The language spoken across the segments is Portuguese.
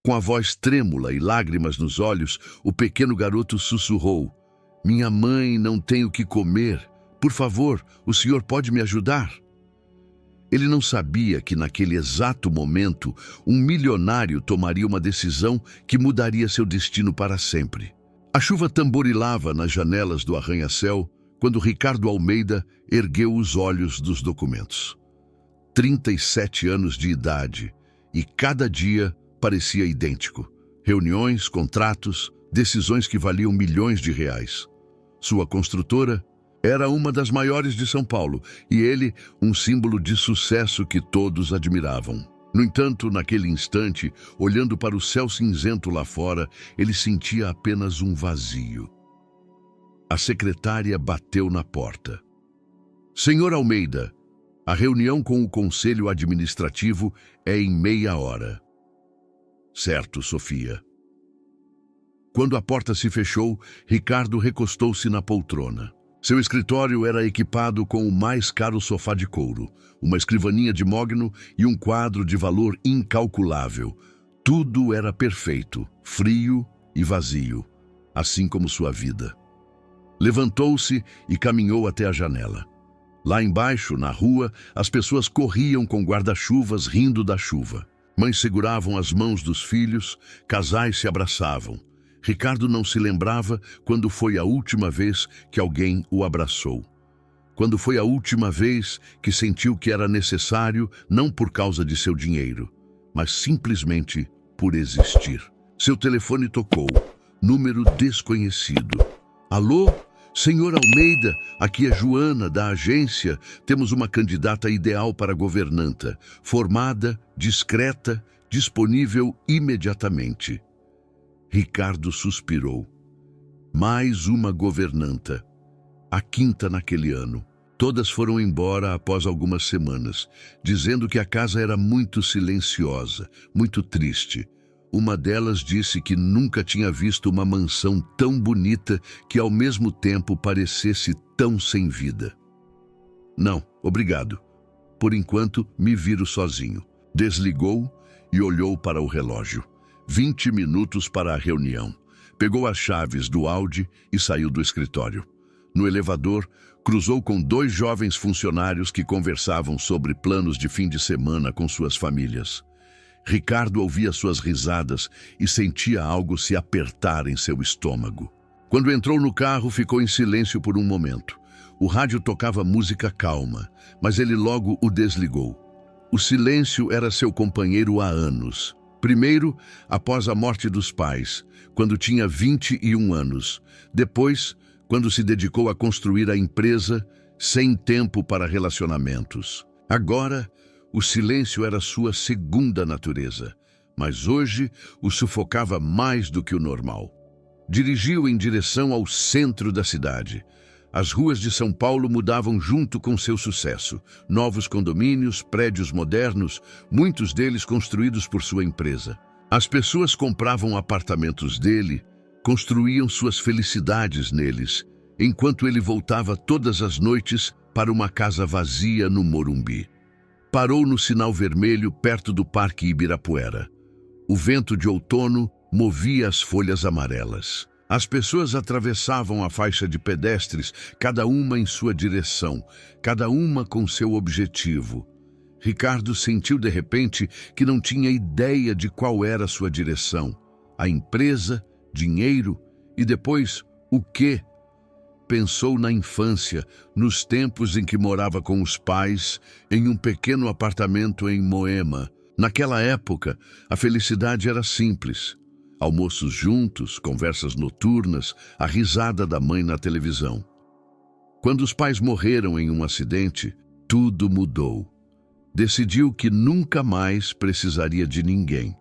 Com a voz trêmula e lágrimas nos olhos, o pequeno garoto sussurrou: "Minha mãe não tem o que comer. Por favor, o senhor pode me ajudar?" Ele não sabia que naquele exato momento, um milionário tomaria uma decisão que mudaria seu destino para sempre. A chuva tamborilava nas janelas do arranha-céu quando Ricardo Almeida ergueu os olhos dos documentos. 37 anos de idade, e cada dia parecia idêntico. Reuniões, contratos, decisões que valiam milhões de reais. Sua construtora era uma das maiores de São Paulo e ele, um símbolo de sucesso que todos admiravam. No entanto, naquele instante, olhando para o céu cinzento lá fora, ele sentia apenas um vazio. A secretária bateu na porta. "Senhor Almeida, a reunião com o Conselho Administrativo é em meia hora." "Certo, Sofia." Quando a porta se fechou, Ricardo recostou-se na poltrona. Seu escritório era equipado com o mais caro sofá de couro, uma escrivaninha de mogno e um quadro de valor incalculável. Tudo era perfeito, frio e vazio, assim como sua vida. Levantou-se e caminhou até a janela. Lá embaixo, na rua, as pessoas corriam com guarda-chuvas rindo da chuva. Mães seguravam as mãos dos filhos, casais se abraçavam. Ricardo não se lembrava quando foi a última vez que alguém o abraçou. Quando foi a última vez que sentiu que era necessário, não por causa de seu dinheiro, mas simplesmente por existir. Seu telefone tocou. Número desconhecido. "Alô? Senhor Almeida, aqui é Joana, da agência. Temos uma candidata ideal para governanta. Formada, discreta, disponível imediatamente." Ricardo suspirou. Mais uma governanta. A quinta naquele ano. Todas foram embora após algumas semanas, dizendo que a casa era muito silenciosa, muito triste. Uma delas disse que nunca tinha visto uma mansão tão bonita que ao mesmo tempo parecesse tão sem vida. "Não, obrigado. Por enquanto, me viro sozinho." Desligou e olhou para o relógio. 20 minutos para a reunião. Pegou as chaves do Audi e saiu do escritório. No elevador, cruzou com 2 jovens funcionários que conversavam sobre planos de fim de semana com suas famílias. Ricardo ouvia suas risadas e sentia algo se apertar em seu estômago. Quando entrou no carro, ficou em silêncio por um momento. O rádio tocava música calma, mas ele logo o desligou. O silêncio era seu companheiro há anos. Primeiro, após a morte dos pais, quando tinha 21 anos. Depois, quando se dedicou a construir a empresa sem tempo para relacionamentos. Agora, o silêncio era sua segunda natureza, mas hoje o sufocava mais do que o normal. Dirigiu em direção ao centro da cidade. As ruas de São Paulo mudavam junto com seu sucesso. Novos condomínios, prédios modernos, muitos deles construídos por sua empresa. As pessoas compravam apartamentos dele, construíam suas felicidades neles, enquanto ele voltava todas as noites para uma casa vazia no Morumbi. Parou no sinal vermelho perto do Parque Ibirapuera. O vento de outono movia as folhas amarelas. As pessoas atravessavam a faixa de pedestres, cada uma em sua direção, cada uma com seu objetivo. Ricardo sentiu de repente que não tinha ideia de qual era sua direção. A empresa, dinheiro e depois o quê? Pensou na infância, nos tempos em que morava com os pais, em um pequeno apartamento em Moema. Naquela época, a felicidade era simples. Almoços juntos, conversas noturnas, a risada da mãe na televisão. Quando os pais morreram em um acidente, tudo mudou. Decidiu que nunca mais precisaria de ninguém,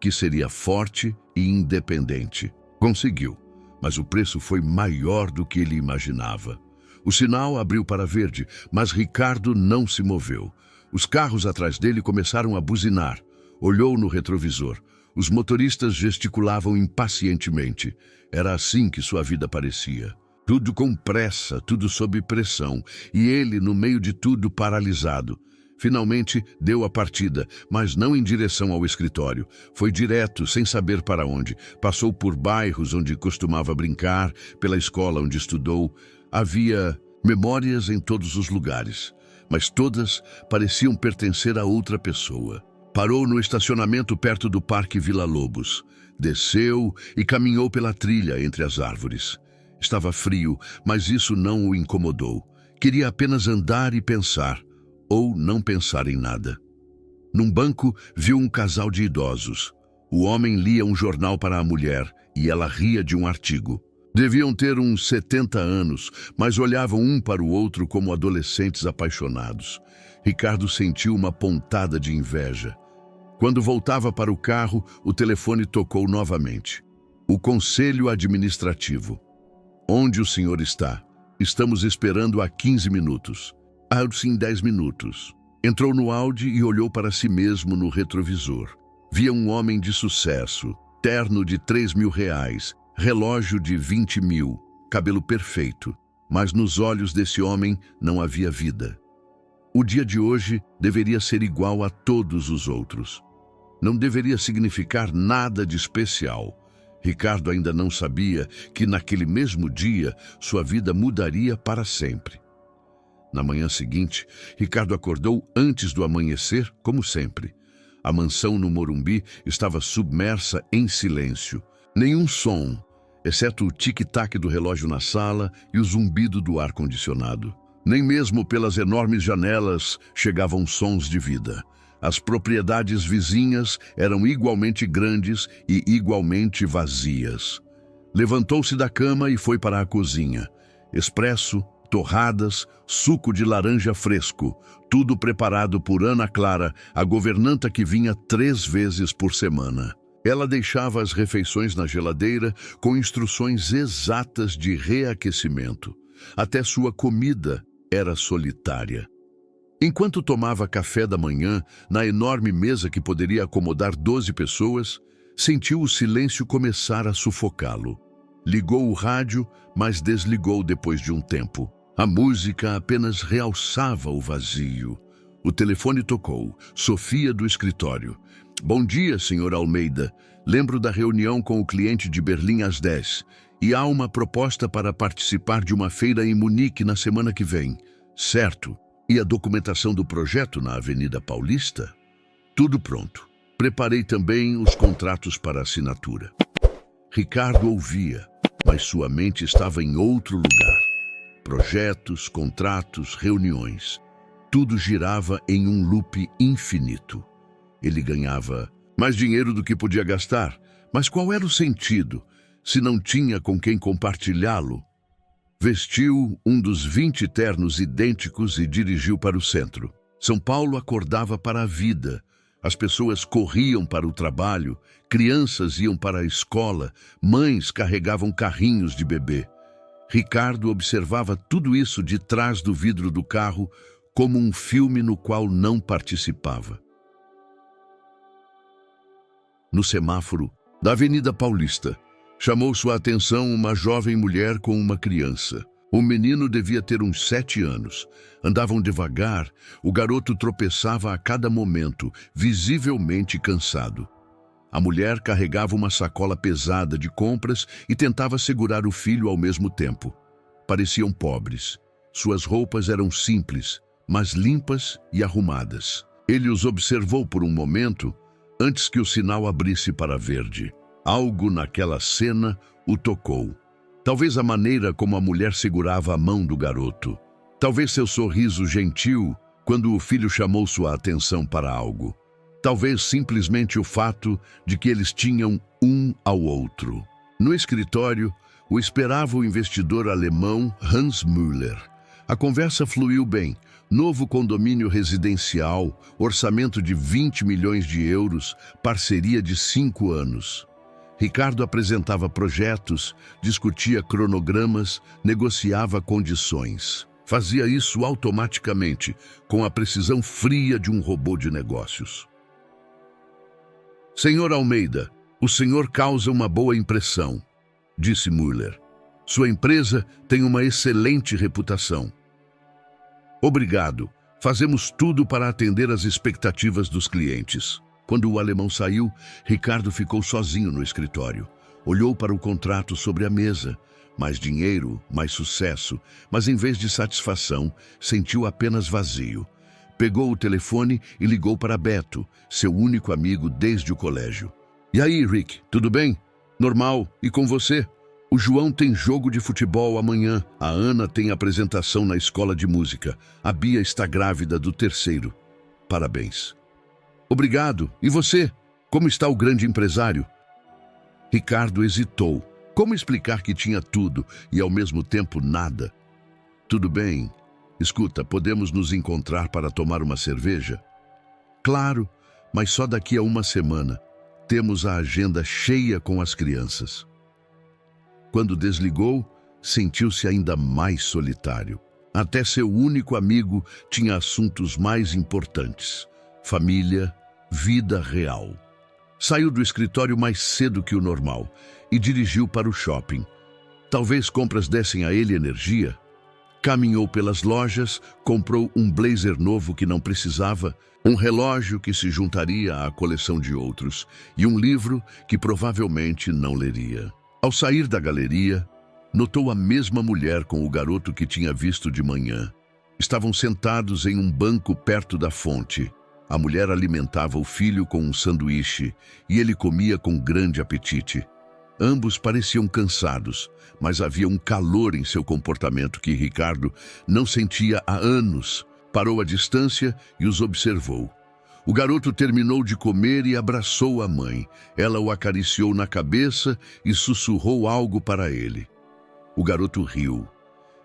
que seria forte e independente. Conseguiu, mas o preço foi maior do que ele imaginava. O sinal abriu para verde, mas Ricardo não se moveu. Os carros atrás dele começaram a buzinar. Olhou no retrovisor. Os motoristas gesticulavam impacientemente. Era assim que sua vida parecia. Tudo com pressa, tudo sob pressão, e ele, no meio de tudo, paralisado. Finalmente, deu a partida, mas não em direção ao escritório. Foi direto, sem saber para onde. Passou por bairros onde costumava brincar, pela escola onde estudou. Havia memórias em todos os lugares, mas todas pareciam pertencer a outra pessoa. Parou no estacionamento perto do Parque Vila Lobos. Desceu e caminhou pela trilha entre as árvores. Estava frio, mas isso não o incomodou. Queria apenas andar e pensar, ou não pensar em nada. Num banco, viu um casal de idosos. O homem lia um jornal para a mulher e ela ria de um artigo. Deviam ter uns 70 anos, mas olhavam um para o outro como adolescentes apaixonados. Ricardo sentiu uma pontada de inveja. Quando voltava para o carro, o telefone tocou novamente. O Conselho Administrativo. Onde o senhor está? Estamos esperando há 15 minutos. Sim, 10 minutos. Entrou no Audi e olhou para si mesmo no retrovisor. Via um homem de sucesso, terno de R$ 3.000, relógio de 20.000, cabelo perfeito. Mas nos olhos desse homem não havia vida. O dia de hoje deveria ser igual a todos os outros. Não deveria significar nada de especial. Ricardo ainda não sabia que naquele mesmo dia sua vida mudaria para sempre. Na manhã seguinte, Ricardo acordou antes do amanhecer, como sempre. A mansão no Morumbi estava submersa em silêncio. Nenhum som, exceto o tic-tac do relógio na sala e o zumbido do ar-condicionado. Nem mesmo pelas enormes janelas chegavam sons de vida. As propriedades vizinhas eram igualmente grandes e igualmente vazias. Levantou-se da cama e foi para a cozinha. Expresso, torradas, suco de laranja fresco, tudo preparado por Ana Clara, a governanta que vinha 3 vezes por semana. Ela deixava as refeições na geladeira com instruções exatas de reaquecimento. Até sua comida era solitária. Enquanto tomava café da manhã, na enorme mesa que poderia acomodar 12 pessoas, sentiu o silêncio começar a sufocá-lo. Ligou o rádio, mas desligou depois de um tempo. A música apenas realçava o vazio. O telefone tocou. Sofia do escritório. Bom dia, Sr. Almeida. Lembro da reunião com o cliente de Berlim às 10. E há uma proposta para participar de uma feira em Munique na semana que vem. Certo. E a documentação do projeto na Avenida Paulista? Tudo pronto. Preparei também os contratos para assinatura. Ricardo ouvia, mas sua mente estava em outro lugar. Projetos, contratos, reuniões. Tudo girava em um loop infinito. Ele ganhava mais dinheiro do que podia gastar, mas qual era o sentido, se não tinha com quem compartilhá-lo? Vestiu um dos 20 ternos idênticos e dirigiu para o centro. São Paulo acordava para a vida. As pessoas corriam para o trabalho, crianças iam para a escola, mães carregavam carrinhos de bebê. Ricardo observava tudo isso de trás do vidro do carro como um filme no qual não participava. No semáforo da Avenida Paulista, chamou sua atenção uma jovem mulher com uma criança. O menino devia ter uns 7 anos. Andavam devagar, o garoto tropeçava a cada momento, visivelmente cansado. A mulher carregava uma sacola pesada de compras e tentava segurar o filho ao mesmo tempo. Pareciam pobres. Suas roupas eram simples, mas limpas e arrumadas. Ele os observou por um momento, antes que o sinal abrisse para verde. Algo naquela cena o tocou. Talvez a maneira como a mulher segurava a mão do garoto. Talvez seu sorriso gentil quando o filho chamou sua atenção para algo. Talvez simplesmente o fato de que eles tinham um ao outro. No escritório, o esperava o investidor alemão Hans Müller. A conversa fluiu bem. Novo condomínio residencial, orçamento de 20 milhões de euros, parceria de 5 anos. Ricardo apresentava projetos, discutia cronogramas, negociava condições. Fazia isso automaticamente, com a precisão fria de um robô de negócios. Senhor Almeida, o senhor causa uma boa impressão, disse Müller. Sua empresa tem uma excelente reputação. Obrigado, Fazemos tudo para atender às expectativas dos clientes. Quando o alemão saiu, Ricardo ficou sozinho no escritório. Olhou para o contrato sobre a mesa. Mais dinheiro, mais sucesso, mas em vez de satisfação, sentiu apenas vazio. Pegou o telefone e ligou para Beto, seu único amigo desde o colégio. E aí, Rick, tudo bem? Normal, e com você? O João tem jogo de futebol amanhã, a Ana tem apresentação na escola de música, a Bia está grávida do terceiro. Parabéns. Obrigado. E você? Como está o grande empresário? Ricardo hesitou. Como explicar que tinha tudo e ao mesmo tempo nada? Tudo bem. Escuta, podemos nos encontrar para tomar uma cerveja? Claro, mas só daqui a uma semana. Temos a agenda cheia com as crianças. Quando desligou, sentiu-se ainda mais solitário. Até seu único amigo tinha assuntos mais importantes: família, vida real. Saiu do escritório mais cedo que o normal e dirigiu para o shopping. Talvez compras dessem a ele energia. Caminhou pelas lojas, comprou um blazer novo que não precisava, um relógio que se juntaria à coleção de outros e um livro que provavelmente não leria. Ao sair da galeria, notou a mesma mulher com o garoto que tinha visto de manhã. Estavam sentados em um banco perto da fonte. A mulher alimentava o filho com um sanduíche e ele comia com grande apetite. Ambos pareciam cansados, mas havia um calor em seu comportamento que Ricardo não sentia há anos. Parou à distância e os observou. O garoto terminou de comer e abraçou a mãe. Ela o acariciou na cabeça e sussurrou algo para ele. O garoto riu.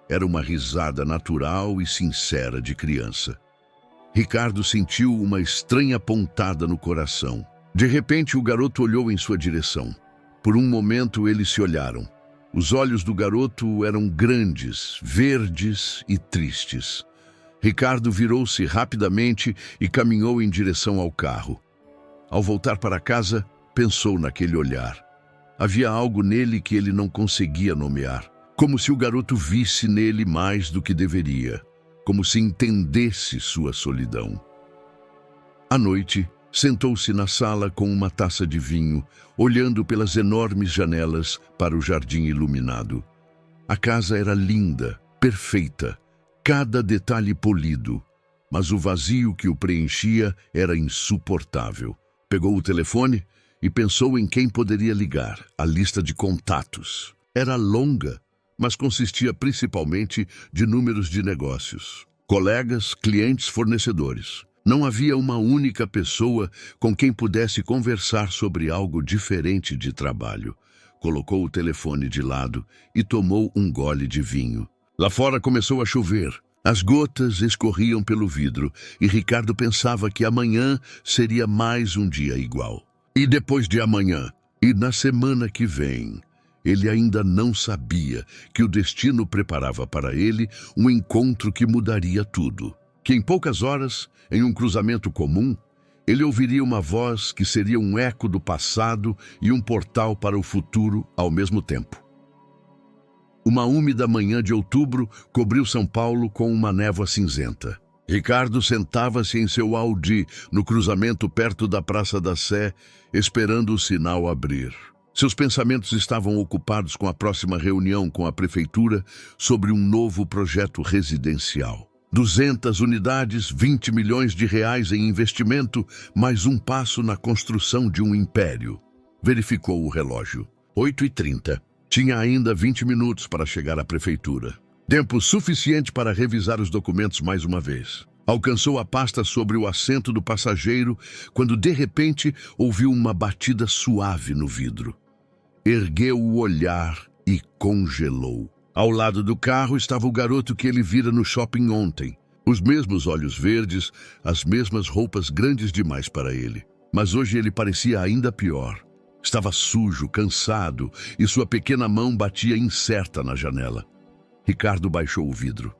Era uma risada natural e sincera de criança. Ricardo sentiu uma estranha pontada no coração. De repente, o garoto olhou em sua direção. Por um momento, eles se olharam. Os olhos do garoto eram grandes, verdes e tristes. Ricardo virou-se rapidamente e caminhou em direção ao carro. Ao voltar para casa, pensou naquele olhar. Havia algo nele que ele não conseguia nomear, como se o garoto visse nele mais do que deveria, como se entendesse sua solidão. À noite, sentou-se na sala com uma taça de vinho, olhando pelas enormes janelas para o jardim iluminado. A casa era linda, perfeita, cada detalhe polido, mas o vazio que o preenchia era insuportável. Pegou o telefone e pensou em quem poderia ligar. A lista de contatos era longa, mas consistia principalmente de números de negócios, colegas, clientes, fornecedores. Não havia uma única pessoa com quem pudesse conversar sobre algo diferente de trabalho. Colocou o telefone de lado e tomou um gole de vinho. Lá fora começou a chover. As gotas escorriam pelo vidro e Ricardo pensava que amanhã seria mais um dia igual. E depois de amanhã? E na semana que vem? Ele ainda não sabia que o destino preparava para ele um encontro que mudaria tudo. Que em poucas horas, em um cruzamento comum, ele ouviria uma voz que seria um eco do passado e um portal para o futuro ao mesmo tempo. Uma úmida manhã de outubro cobriu São Paulo com uma névoa cinzenta. Ricardo sentava-se em seu Audi no cruzamento perto da Praça da Sé, esperando o sinal abrir. Seus pensamentos estavam ocupados com a próxima reunião com a prefeitura sobre um novo projeto residencial. 200 unidades, 20 milhões de reais em investimento, mais um passo na construção de um império. Verificou o relógio. 8h30. Tinha ainda 20 minutos para chegar à prefeitura. Tempo suficiente para revisar os documentos mais uma vez. Alcançou a pasta sobre o assento do passageiro quando, de repente, ouviu uma batida suave no vidro. Ergueu o olhar e congelou. Ao lado do carro estava o garoto que ele vira no shopping ontem. Os mesmos olhos verdes, as mesmas roupas grandes demais para ele. Mas hoje ele parecia ainda pior. Estava sujo, cansado, e sua pequena mão batia incerta na janela. Ricardo baixou o vidro.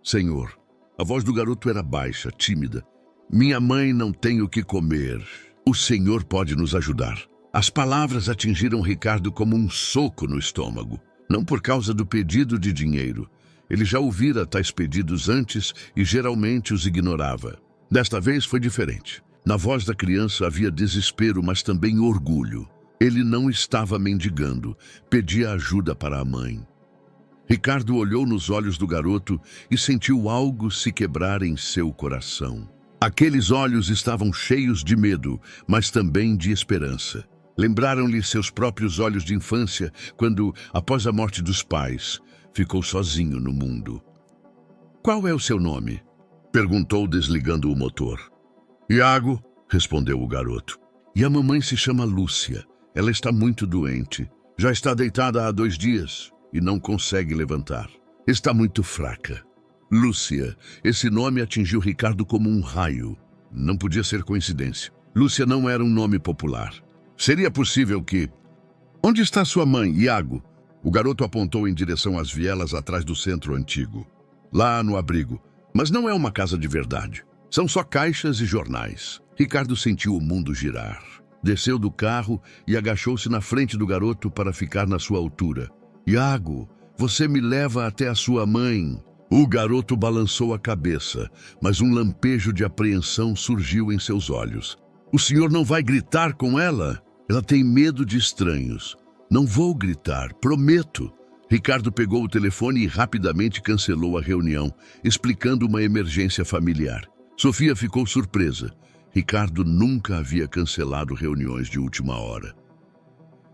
Senhor, a voz do garoto era baixa, tímida. Minha mãe não tem o que comer. O senhor pode nos ajudar. As palavras atingiram Ricardo como um soco no estômago. Não por causa do pedido de dinheiro, Ele já ouvira tais pedidos antes e geralmente os ignorava. Desta vez foi diferente. Na voz da criança havia desespero, mas também orgulho. Ele não estava mendigando, pedia ajuda para a mãe. Ricardo olhou nos olhos do garoto e sentiu algo se quebrar em seu coração. Aqueles olhos estavam cheios de medo, mas também de esperança. Lembraram-lhe seus próprios olhos de infância, quando, após a morte dos pais, ficou sozinho no mundo. "Qual é o seu nome?" perguntou, desligando o motor. "Iago", respondeu o garoto. "E a mamãe se chama Lúcia. Ela está muito doente. Já está deitada há 2 dias e não consegue levantar. Está muito fraca." Lúcia. Esse nome atingiu Ricardo como um raio. Não podia ser coincidência. Lúcia não era um nome popular. Seria possível que... "Onde está sua mãe, Iago?" O garoto apontou em direção às vielas atrás do centro antigo. "Lá no abrigo. Mas não é uma casa de verdade. São só caixas e jornais." Ricardo sentiu o mundo girar. Desceu do carro e agachou-se na frente do garoto para ficar na sua altura. "Iago, você me leva até a sua mãe." O garoto balançou a cabeça, mas um lampejo de apreensão surgiu em seus olhos. "O senhor não vai gritar com ela? Ela tem medo de estranhos." "Não vou gritar, prometo." Ricardo pegou o telefone e rapidamente cancelou a reunião, explicando uma emergência familiar. Sofia ficou surpresa. Ricardo nunca havia cancelado reuniões de última hora.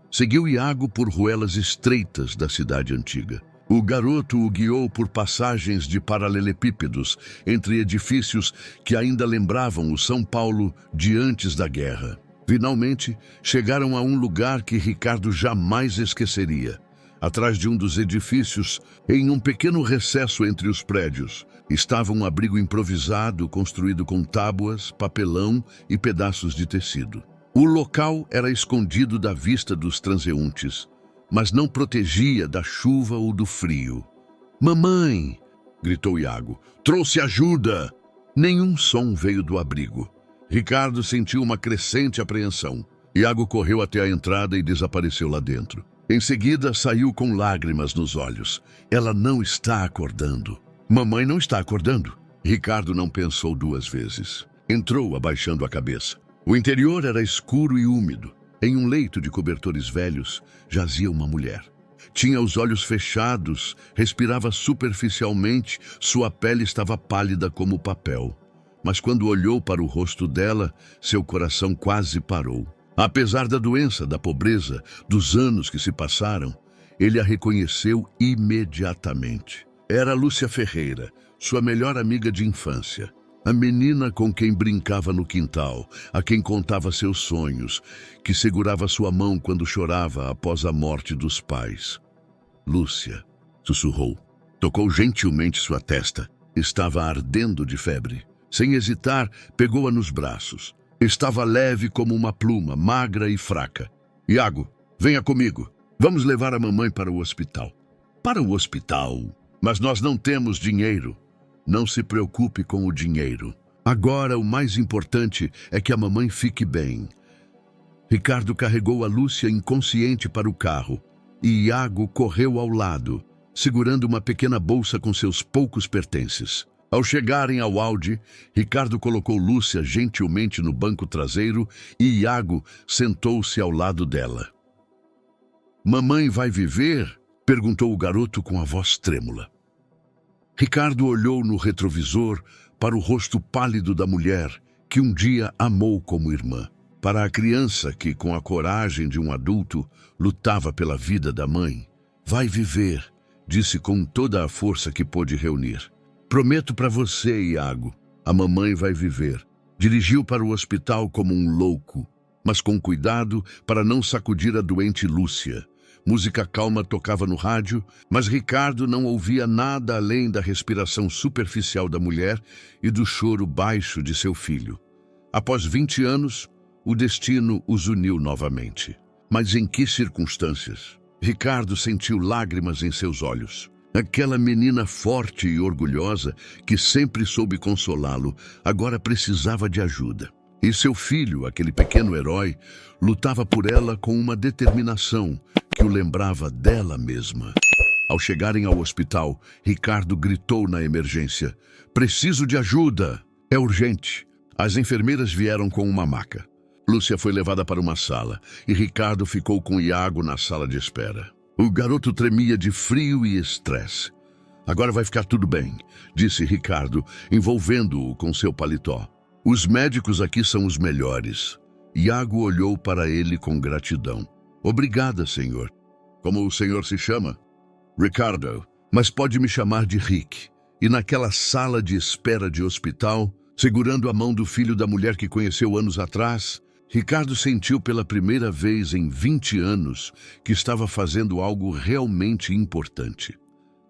Seguiu Iago por ruelas estreitas da cidade antiga. O garoto o guiou por passagens de paralelepípedos entre edifícios que ainda lembravam o São Paulo de antes da guerra. Finalmente, chegaram a um lugar que Ricardo jamais esqueceria. Atrás de um dos edifícios, em um pequeno recesso entre os prédios, estava um abrigo improvisado construído com tábuas, papelão e pedaços de tecido. O local era escondido da vista dos transeuntes, mas não protegia da chuva ou do frio. "Mamãe!" gritou Iago. "Trouxe ajuda!" Nenhum som veio do abrigo. Ricardo sentiu uma crescente apreensão. Iago correu até a entrada e desapareceu lá dentro. Em seguida, saiu com lágrimas nos olhos. "Ela não está acordando." "Mamãe não está acordando." Ricardo não pensou 2 vezes. Entrou abaixando a cabeça. O interior era escuro e úmido. Em um leito de cobertores velhos, jazia uma mulher. Tinha os olhos fechados, respirava superficialmente, sua pele estava pálida como papel. Mas quando olhou para o rosto dela, seu coração quase parou. Apesar da doença, da pobreza, dos anos que se passaram, ele a reconheceu imediatamente. Era Lúcia Ferreira, sua melhor amiga de infância. A menina com quem brincava no quintal, a quem contava seus sonhos, que segurava sua mão quando chorava após a morte dos pais. "Lúcia", sussurrou. Tocou gentilmente sua testa. Estava ardendo de febre. Sem hesitar, pegou-a nos braços. Estava leve como uma pluma, magra e fraca. "Iago, venha comigo. Vamos levar a mamãe para o hospital." "Para o hospital? Mas nós não temos dinheiro." "Não se preocupe com o dinheiro. Agora o mais importante é que a mamãe fique bem." Ricardo carregou a Lúcia inconsciente para o carro e Iago correu ao lado, segurando uma pequena bolsa com seus poucos pertences. Ao chegarem ao Audi, Ricardo colocou Lúcia gentilmente no banco traseiro e Iago sentou-se ao lado dela. "Mamãe vai viver?" perguntou o garoto com a voz trêmula. Ricardo olhou no retrovisor para o rosto pálido da mulher que um dia amou como irmã. Para a criança que, com a coragem de um adulto, lutava pela vida da mãe. "Vai viver", disse com toda a força que pôde reunir. "Prometo para você, Iago, a mamãe vai viver." Dirigiu para o hospital como um louco, mas com cuidado para não sacudir a doente Lúcia. Música calma tocava no rádio, mas Ricardo não ouvia nada além da respiração superficial da mulher e do choro baixo de seu filho. Após 20 anos, o destino os uniu novamente. Mas em que circunstâncias? Ricardo sentiu lágrimas em seus olhos. Aquela menina forte e orgulhosa, que sempre soube consolá-lo, agora precisava de ajuda. E seu filho, aquele pequeno herói, lutava por ela com uma determinação que o lembrava dela mesma. Ao chegarem ao hospital, Ricardo gritou na emergência: "Preciso de ajuda! É urgente!" As enfermeiras vieram com uma maca. Lúcia foi levada para uma sala e Ricardo ficou com Iago na sala de espera. O garoto tremia de frio e estresse. "Agora vai ficar tudo bem", disse Ricardo, envolvendo-o com seu paletó. "Os médicos aqui são os melhores." Iago olhou para ele com gratidão. "Obrigada, senhor." "Como o senhor se chama?" "Ricardo, mas pode me chamar de Rick." E naquela sala de espera de hospital, segurando a mão do filho da mulher que conheceu anos atrás, Ricardo sentiu pela primeira vez em 20 anos que estava fazendo algo realmente importante.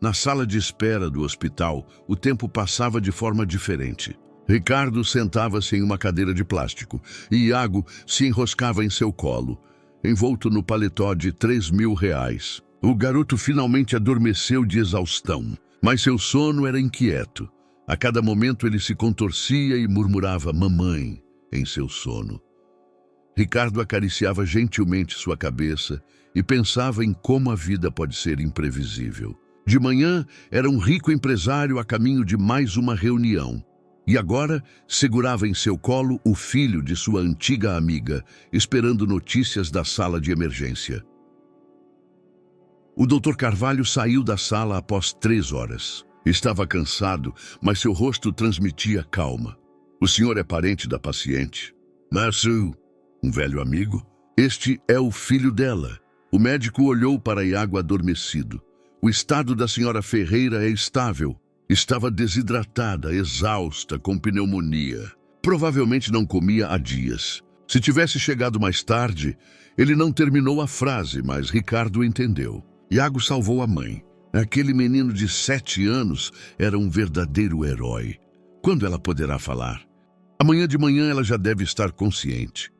Na sala de espera do hospital, o tempo passava de forma diferente. Ricardo sentava-se em uma cadeira de plástico e Iago se enroscava em seu colo, envolto no paletó de R$3.000. O garoto finalmente adormeceu de exaustão, mas seu sono era inquieto. A cada momento ele se contorcia e murmurava "mamãe" em seu sono. Ricardo acariciava gentilmente sua cabeça e pensava em como a vida pode ser imprevisível. De manhã, era um rico empresário a caminho de mais uma reunião. E agora, segurava em seu colo o filho de sua antiga amiga, esperando notícias da sala de emergência. O Dr. Carvalho saiu da sala após 3 horas. Estava cansado, mas seu rosto transmitia calma. "O senhor é parente da paciente?" "Março, um velho amigo." "Este é o filho dela." O médico olhou para Iago adormecido. O estado da senhora Ferreira é estável. Estava desidratada, exausta, com pneumonia. Provavelmente não comia há dias. Se tivesse chegado mais tarde, ele não terminou a frase, mas Ricardo entendeu. Iago salvou a mãe. Aquele menino de 7 anos era um verdadeiro herói. Quando ela poderá falar? Amanhã de manhã ela já deve estar consciente.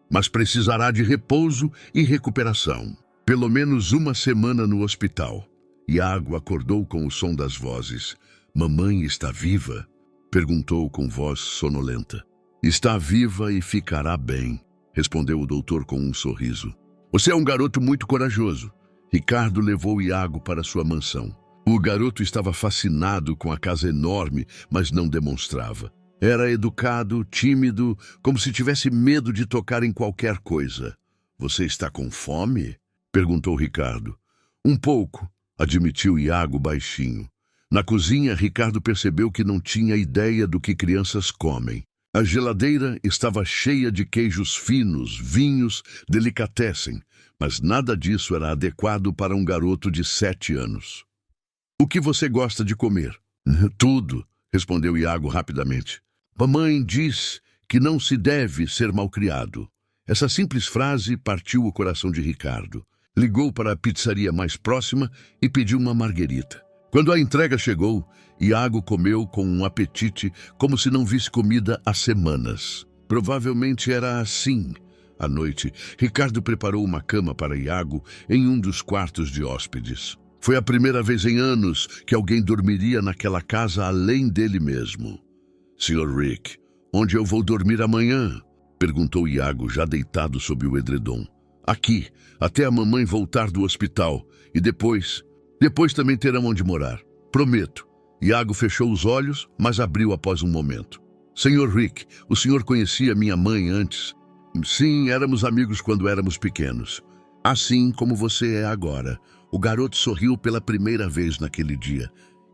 Mas precisará de repouso e recuperação. Pelo menos uma semana no hospital. Iago acordou com o som das vozes. "Mamãe está viva?" perguntou com voz sonolenta. "Está viva e ficará bem", respondeu o doutor com um sorriso. "Você é um garoto muito corajoso." Ricardo levou Iago para sua mansão. O garoto estava fascinado com a casa enorme, mas não demonstrava. Era educado, tímido, como se tivesse medo de tocar em qualquer coisa. "Você está com fome?" perguntou Ricardo. "Um pouco", admitiu Iago baixinho. Na cozinha, Ricardo percebeu que não tinha ideia do que crianças comem. A geladeira estava cheia de queijos finos, vinhos, delicatessen, mas nada disso era adequado para um garoto de 7 anos. "O que você gosta de comer?" "Tudo", respondeu Iago rapidamente. "Mamãe diz que não se deve ser malcriado." Essa simples frase partiu o coração de Ricardo. Ligou para a pizzaria mais próxima e pediu uma marguerita. Quando a entrega chegou, Iago comeu com um apetite como se não visse comida há semanas. Provavelmente era assim. À noite, Ricardo preparou uma cama para Iago em um dos quartos de hóspedes. Foi a primeira vez em anos que alguém dormiria naquela casa além dele mesmo. "Sr. Rick, onde eu vou dormir amanhã?" perguntou Iago, já deitado sob o edredom. "Aqui, até a mamãe voltar do hospital. E depois também terão onde morar. Prometo." Iago fechou os olhos, mas abriu após um momento. "Sr. Rick, o senhor conhecia minha mãe antes?" "Sim, éramos amigos quando éramos pequenos." "Assim como você é agora." O garoto sorriu pela primeira vez naquele dia.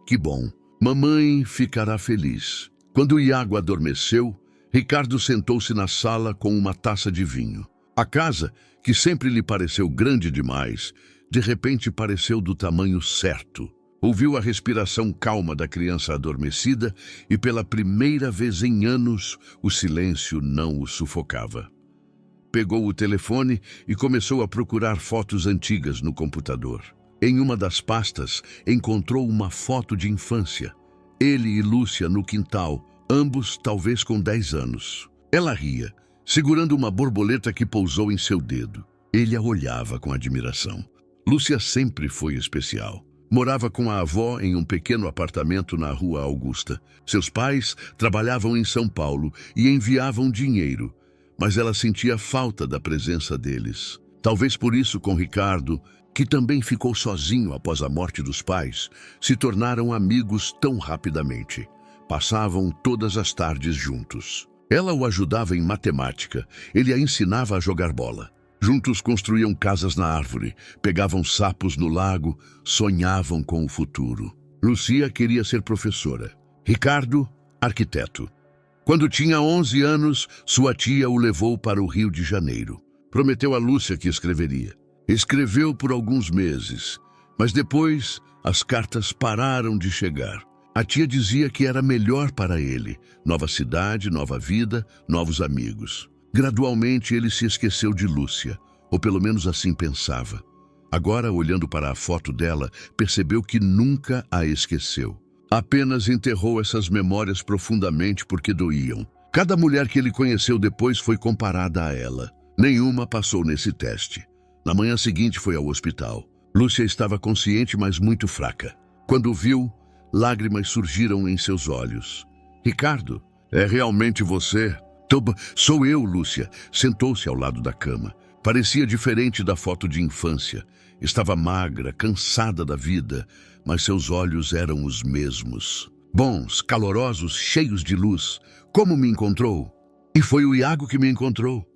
"Que bom. Mamãe ficará feliz." Quando Iago adormeceu, Ricardo sentou-se na sala com uma taça de vinho. A casa, que sempre lhe pareceu grande demais, de repente pareceu do tamanho certo. Ouviu a respiração calma da criança adormecida e, pela primeira vez em anos, o silêncio não o sufocava. Pegou o telefone e começou a procurar fotos antigas no computador. Em uma das pastas, encontrou uma foto de infância. Ele e Lúcia no quintal, ambos talvez com 10 anos. Ela ria, segurando uma borboleta que pousou em seu dedo. Ele a olhava com admiração. Lúcia sempre foi especial. Morava com a avó em um pequeno apartamento na Rua Augusta. Seus pais trabalhavam em São Paulo e enviavam dinheiro, mas ela sentia falta da presença deles. Talvez por isso, com Ricardo, que também ficou sozinho após a morte dos pais, se tornaram amigos tão rapidamente. Passavam todas as tardes juntos. Ela o ajudava em matemática, ele a ensinava a jogar bola. Juntos construíam casas na árvore, pegavam sapos no lago, sonhavam com o futuro. Lucia queria ser professora. Ricardo, arquiteto. Quando tinha 11 anos, sua tia o levou para o Rio de Janeiro. Prometeu a Lúcia que escreveria. Escreveu por alguns meses, mas depois as cartas pararam de chegar. A tia dizia que era melhor para ele. Nova cidade, nova vida, novos amigos. Gradualmente ele se esqueceu de Lúcia, ou pelo menos assim pensava. Agora, olhando para a foto dela, percebeu que nunca a esqueceu. Apenas enterrou essas memórias profundamente porque doíam. Cada mulher que ele conheceu depois foi comparada a ela. Nenhuma passou nesse teste. Na manhã seguinte foi ao hospital. Lúcia estava consciente, mas muito fraca. Quando o viu, lágrimas surgiram em seus olhos. Ricardo, é realmente você? Sou eu, Lúcia. Sentou-se ao lado da cama. Parecia diferente da foto de infância. Estava magra, cansada da vida, mas seus olhos eram os mesmos. Bons, calorosos, cheios de luz. Como me encontrou? E foi o Iago que me encontrou.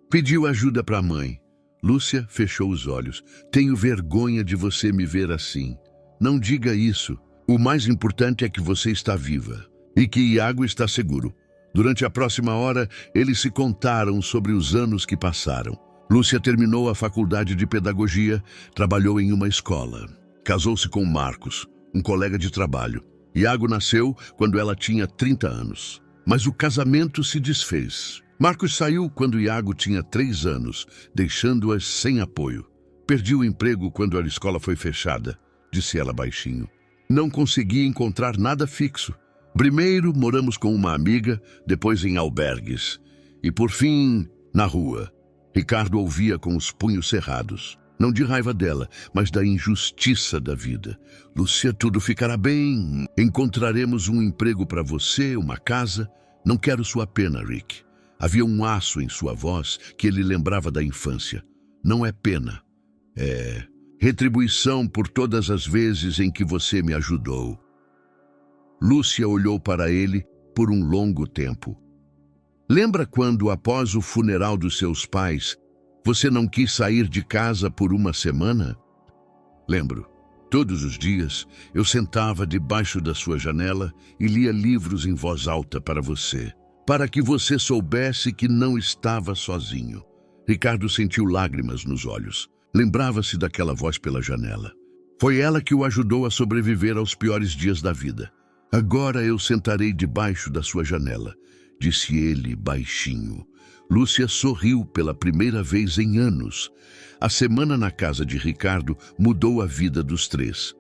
Pediu ajuda para a mãe. Lúcia fechou os olhos. Tenho vergonha de você me ver assim. Não diga isso. O mais importante é que você está viva e que Iago está seguro. Durante a próxima hora, eles se contaram sobre os anos que passaram. Lúcia terminou a faculdade de pedagogia, trabalhou em uma escola. Casou-se com Marcos, um colega de trabalho. Iago nasceu quando ela tinha 30 anos. Mas o casamento se desfez. Marcos saiu quando Iago tinha 3 anos, deixando-as sem apoio. Perdi o emprego quando a escola foi fechada, disse ela baixinho. Não consegui encontrar nada fixo. Primeiro moramos com uma amiga, depois em albergues. E por fim, na rua. Ricardo ouvia com os punhos cerrados. Não de raiva dela, mas da injustiça da vida. Lúcia, tudo ficará bem. Encontraremos um emprego para você, uma casa. Não quero sua pena, Rick. Havia um aço em sua voz que ele lembrava da infância. Não é pena. É retribuição por todas as vezes em que você me ajudou. Lúcia olhou para ele por um longo tempo. Lembra quando, após o funeral dos seus pais, você não quis sair de casa por uma semana? Lembro. Todos os dias, eu sentava debaixo da sua janela e lia livros em voz alta para você, para que você soubesse que não estava sozinho. Ricardo sentiu lágrimas nos olhos. Lembrava-se daquela voz pela janela. Foi ela que o ajudou a sobreviver aos piores dias da vida. Agora eu sentarei debaixo da sua janela, disse ele baixinho. Lúcia sorriu pela primeira vez em anos. A semana na casa de Ricardo mudou a vida dos 3.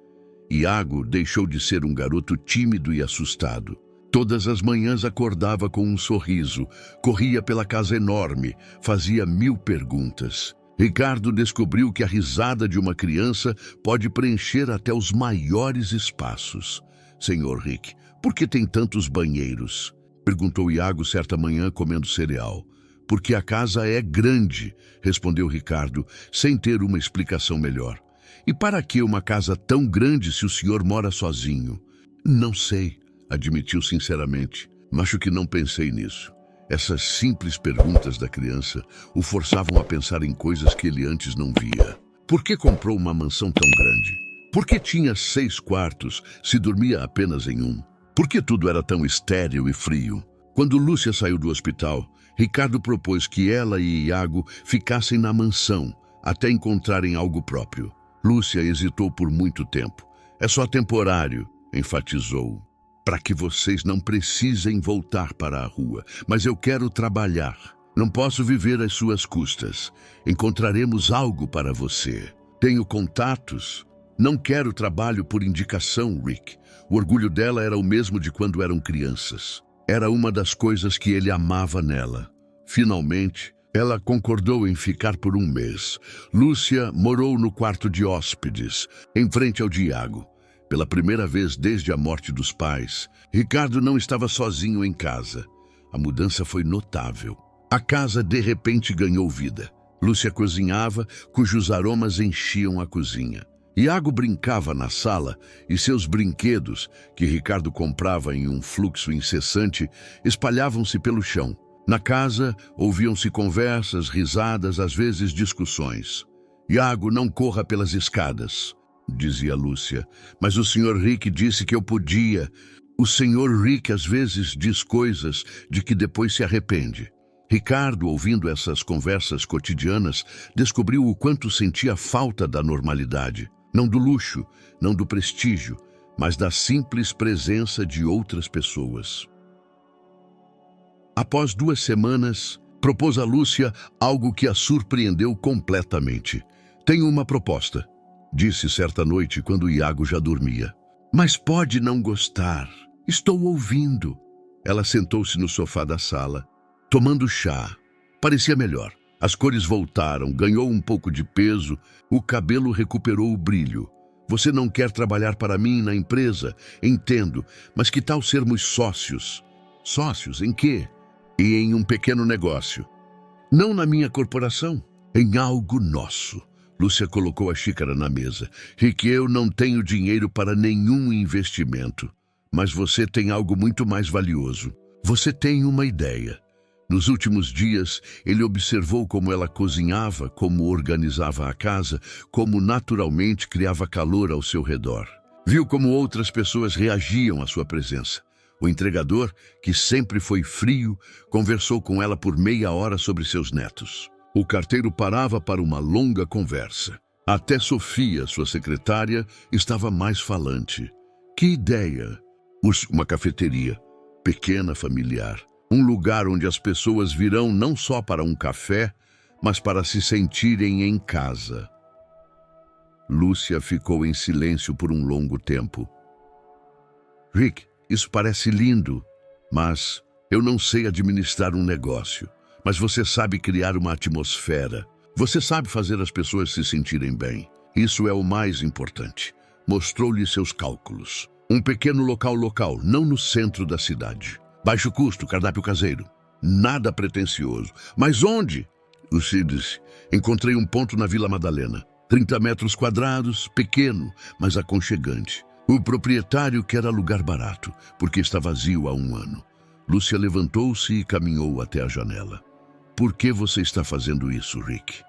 Iago deixou de ser um garoto tímido e assustado. Todas as manhãs acordava com um sorriso, corria pela casa enorme, fazia 1000 perguntas. Ricardo descobriu que a risada de uma criança pode preencher até os maiores espaços. Senhor Rick, por que tem tantos banheiros? Perguntou Iago certa manhã comendo cereal. Porque a casa é grande, respondeu Ricardo, sem ter uma explicação melhor. E para que uma casa tão grande se o senhor mora sozinho? Não sei, admitiu sinceramente. Acho que não pensei nisso. Essas simples perguntas da criança o forçavam a pensar em coisas que ele antes não via. Por que comprou uma mansão tão grande? Por que tinha 6 quartos se dormia apenas em um? Por que tudo era tão estéril e frio? Quando Lúcia saiu do hospital, Ricardo propôs que ela e Iago ficassem na mansão até encontrarem algo próprio. Lúcia hesitou por muito tempo. É só temporário, enfatizou. Para que vocês não precisem voltar para a rua. Mas eu quero trabalhar. Não posso viver às suas custas. Encontraremos algo para você. Tenho contatos. Não quero trabalho por indicação, Rick. O orgulho dela era o mesmo de quando eram crianças. Era uma das coisas que ele amava nela. Finalmente, ela concordou em ficar por um mês. Lúcia morou no quarto de hóspedes, em frente ao Iago. Pela primeira vez desde a morte dos pais, Ricardo não estava sozinho em casa. A mudança foi notável. A casa de repente ganhou vida. Lúcia cozinhava, cujos aromas enchiam a cozinha. Iago brincava na sala e seus brinquedos, que Ricardo comprava em um fluxo incessante, espalhavam-se pelo chão. Na casa, ouviam-se conversas, risadas, às vezes discussões. Iago, não corra pelas escadas, dizia Lúcia, mas o Sr. Rick disse que eu podia. O Sr. Rick às vezes diz coisas de que depois se arrepende. Ricardo, ouvindo essas conversas cotidianas, descobriu o quanto sentia falta da normalidade. Não do luxo, não do prestígio, mas da simples presença de outras pessoas. Após 2 semanas, propôs a Lúcia algo que a surpreendeu completamente. Tenho uma proposta, disse certa noite quando Iago já dormia. Mas pode não gostar. Estou ouvindo. Ela sentou-se no sofá da sala, tomando chá. Parecia melhor. As cores voltaram, ganhou um pouco de peso, o cabelo recuperou o brilho. Você não quer trabalhar para mim na empresa? Entendo, mas que tal sermos sócios? Sócios em quê? E em um pequeno negócio. Não na minha corporação, em algo nosso. Lúcia colocou a xícara na mesa. Rick, eu não tenho dinheiro para nenhum investimento, mas você tem algo muito mais valioso. Você tem uma ideia. Nos últimos dias, ele observou como ela cozinhava, como organizava a casa, como naturalmente criava calor ao seu redor. Viu como outras pessoas reagiam à sua presença. O entregador, que sempre foi frio, conversou com ela por meia hora sobre seus netos. O carteiro parava para uma longa conversa. Até Sofia, sua secretária, estava mais falante. Que ideia! Uma cafeteria, pequena, familiar. Um lugar onde as pessoas virão não só para um café, mas para se sentirem em casa. Lúcia ficou em silêncio por um longo tempo. Rick, isso parece lindo, mas eu não sei administrar um negócio. Mas você sabe criar uma atmosfera. Você sabe fazer as pessoas se sentirem bem. Isso é o mais importante. Mostrou-lhe seus cálculos. Um pequeno local, não no centro da cidade. Baixo custo, cardápio caseiro. Nada pretensioso. Mas onde? Lucy disse. Encontrei um ponto na Vila Madalena. 30 metros quadrados, pequeno, mas aconchegante. O proprietário quer alugar barato, porque está vazio há 1 ano. Lúcia levantou-se e caminhou até a janela. Por que você está fazendo isso, Rick?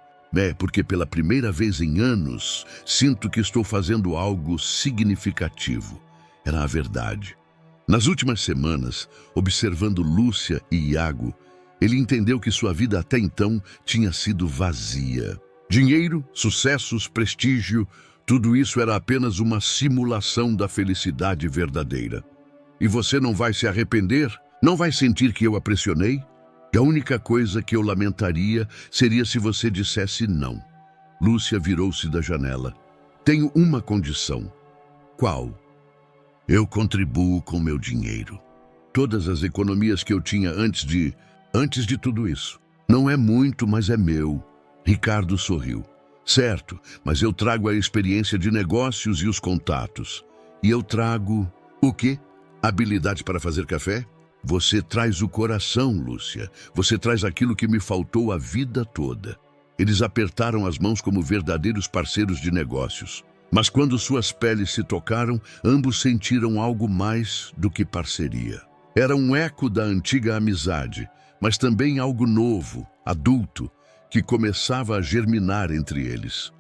Porque pela primeira vez em anos, sinto que estou fazendo algo significativo. Era a verdade. Nas últimas semanas, observando Lúcia e Iago, ele entendeu que sua vida até então tinha sido vazia. Dinheiro, sucessos, prestígio, tudo isso era apenas uma simulação da felicidade verdadeira. E você não vai se arrepender? Não vai sentir que eu a pressionei? E a única coisa que eu lamentaria seria se você dissesse não. Lúcia virou-se da janela. Tenho uma condição. Qual? Eu contribuo com meu dinheiro. Todas as economias que eu tinha antes de tudo isso. Não é muito, mas é meu. Ricardo sorriu. Certo, mas eu trago a experiência de negócios e os contatos. E eu trago... O quê? Habilidade para fazer café? Você traz o coração, Lúcia. Você traz aquilo que me faltou a vida toda. Eles apertaram as mãos como verdadeiros parceiros de negócios. Mas quando suas peles se tocaram, ambos sentiram algo mais do que parceria. Era um eco da antiga amizade, mas também algo novo, adulto, que começava a germinar entre eles.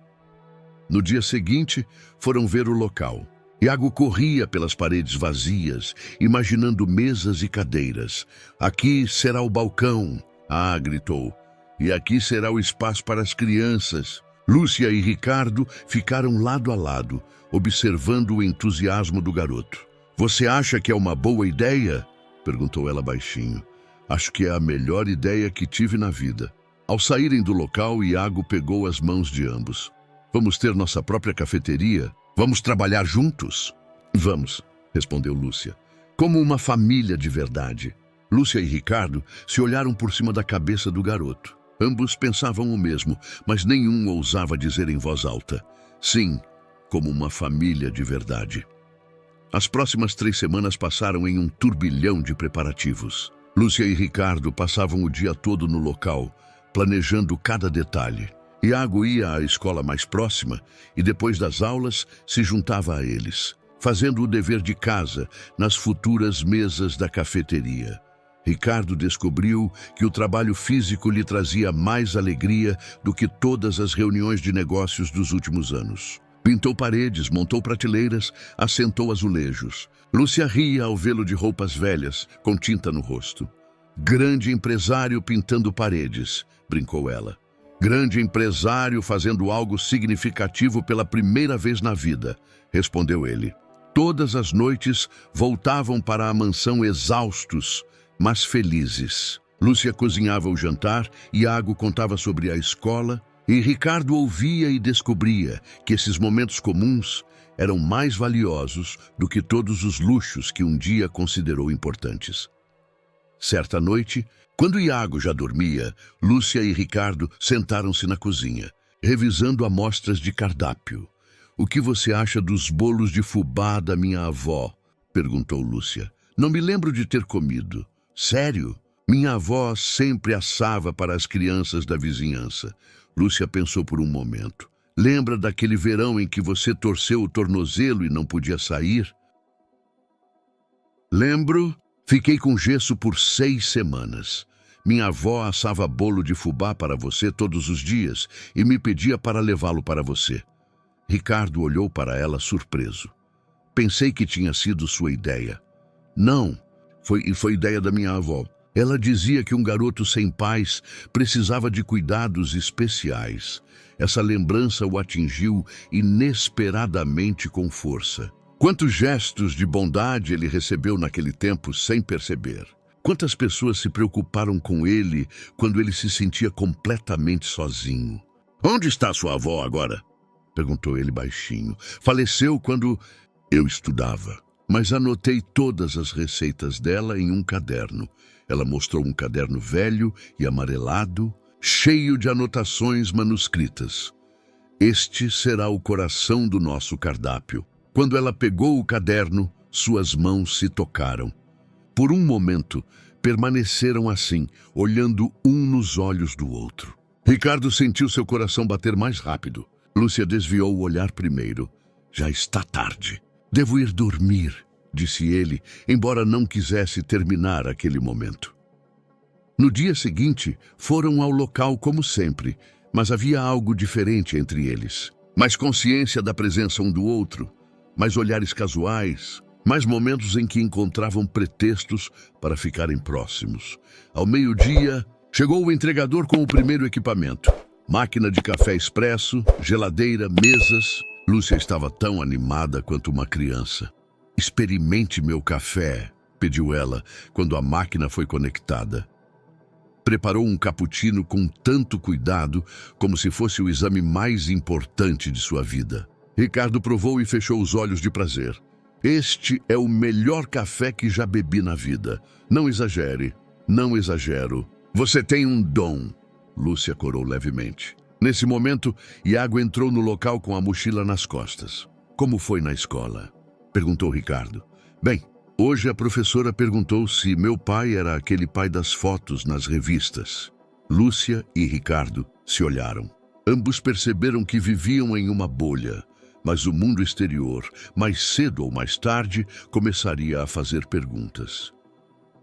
No dia seguinte, foram ver o local. Iago corria pelas paredes vazias, imaginando mesas e cadeiras. Aqui será o balcão, gritou. E aqui será o espaço para as crianças. Lúcia e Ricardo ficaram lado a lado, observando o entusiasmo do garoto. Você acha que é uma boa ideia? Perguntou ela baixinho. Acho que é a melhor ideia que tive na vida. Ao saírem do local, Iago pegou as mãos de ambos. Vamos ter nossa própria cafeteria? Vamos trabalhar juntos? Vamos, respondeu Lúcia. Como uma família de verdade. Lúcia e Ricardo se olharam por cima da cabeça do garoto. Ambos pensavam o mesmo, mas nenhum ousava dizer em voz alta. Sim, como uma família de verdade. As próximas 3 semanas passaram em um turbilhão de preparativos. Lúcia e Ricardo passavam o dia todo no local, planejando cada detalhe. Iago ia à escola mais próxima e, depois das aulas, se juntava a eles, fazendo o dever de casa nas futuras mesas da cafeteria. Ricardo descobriu que o trabalho físico lhe trazia mais alegria do que todas as reuniões de negócios dos últimos anos. Pintou paredes, montou prateleiras, assentou azulejos. Lúcia ria ao vê-lo de roupas velhas, com tinta no rosto. Grande empresário pintando paredes, brincou ela. Grande empresário fazendo algo significativo pela primeira vez na vida, respondeu ele. Todas as noites voltavam para a mansão exaustos, mas felizes. Lúcia cozinhava o jantar, Iago contava sobre a escola, e Ricardo ouvia e descobria que esses momentos comuns eram mais valiosos do que todos os luxos que um dia considerou importantes. Certa noite, quando Iago já dormia, Lúcia e Ricardo sentaram-se na cozinha, revisando amostras de cardápio. "O que você acha dos bolos de fubá da minha avó?" perguntou Lúcia. "Não me lembro de ter comido." "Sério? Minha avó sempre assava para as crianças da vizinhança." Lúcia pensou por um momento. "Lembra daquele verão em que você torceu o tornozelo e não podia sair?" "Lembro. Fiquei com gesso por 6 semanas. Minha avó assava bolo de fubá para você todos os dias e me pedia para levá-lo para você." Ricardo olhou para ela surpreso. "Pensei que tinha sido sua ideia." "Não, foi ideia da minha avó. Ela dizia que um garoto sem pais precisava de cuidados especiais." Essa lembrança o atingiu inesperadamente com força. Quantos gestos de bondade ele recebeu naquele tempo sem perceber. Quantas pessoas se preocuparam com ele quando ele se sentia completamente sozinho. "Onde está sua avó agora?" perguntou ele baixinho. "Faleceu quando eu estudava, mas anotei todas as receitas dela em um caderno." Ela mostrou um caderno velho e amarelado, cheio de anotações manuscritas. "Este será o coração do nosso cardápio." Quando ela pegou o caderno, suas mãos se tocaram. Por um momento, permaneceram assim, olhando um nos olhos do outro. Ricardo sentiu seu coração bater mais rápido. Lúcia desviou o olhar primeiro. "Já está tarde. Devo ir dormir", disse ele, embora não quisesse terminar aquele momento. No dia seguinte, foram ao local como sempre, mas havia algo diferente entre eles. Mais consciência da presença um do outro, mais olhares casuais, mais momentos em que encontravam pretextos para ficarem próximos. Ao meio-dia, chegou o entregador com o primeiro equipamento. Máquina de café expresso, geladeira, mesas. Lúcia estava tão animada quanto uma criança. "Experimente meu café", pediu ela, quando a máquina foi conectada. Preparou um cappuccino com tanto cuidado, como se fosse o exame mais importante de sua vida. Ricardo provou e fechou os olhos de prazer. "Este é o melhor café que já bebi na vida. Não exagere, não exagero. Você tem um dom." Lúcia corou levemente. Nesse momento, Iago entrou no local com a mochila nas costas. "Como foi na escola?" perguntou Ricardo. "Bem, hoje a professora perguntou se meu pai era aquele pai das fotos nas revistas." Lúcia e Ricardo se olharam. Ambos perceberam que viviam em uma bolha. Mas o mundo exterior, mais cedo ou mais tarde, começaria a fazer perguntas.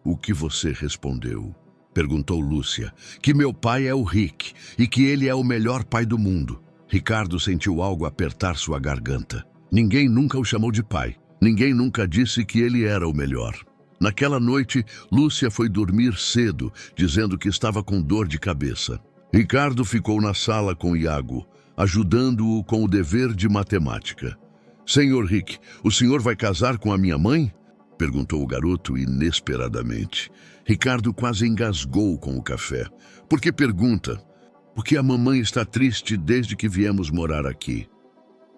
"O que você respondeu?" perguntou Lúcia. "Que meu pai é o Rick e que ele é o melhor pai do mundo." Ricardo sentiu algo apertar sua garganta. Ninguém nunca o chamou de pai. Ninguém nunca disse que ele era o melhor. Naquela noite, Lúcia foi dormir cedo, dizendo que estava com dor de cabeça. Ricardo ficou na sala com Iago, ajudando-o com o dever de matemática. "Senhor Rick, o senhor vai casar com a minha mãe?" perguntou o garoto inesperadamente. Ricardo quase engasgou com o café. "Por que pergunta?" "Porque a mamãe está triste desde que viemos morar aqui."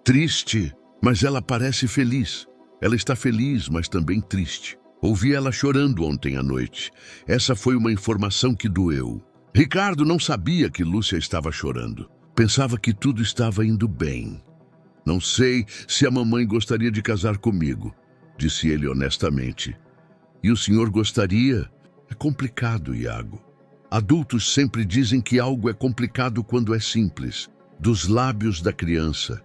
"Triste? Mas ela parece feliz." "Ela está feliz, mas também triste. Ouvi ela chorando ontem à noite. Essa foi uma informação que doeu." Ricardo não sabia que Lúcia estava chorando. Pensava que tudo estava indo bem. "Não sei se a mamãe gostaria de casar comigo", disse ele honestamente. "E o senhor gostaria?" "É complicado, Iago." Adultos sempre dizem que algo é complicado quando é simples, dos lábios da criança.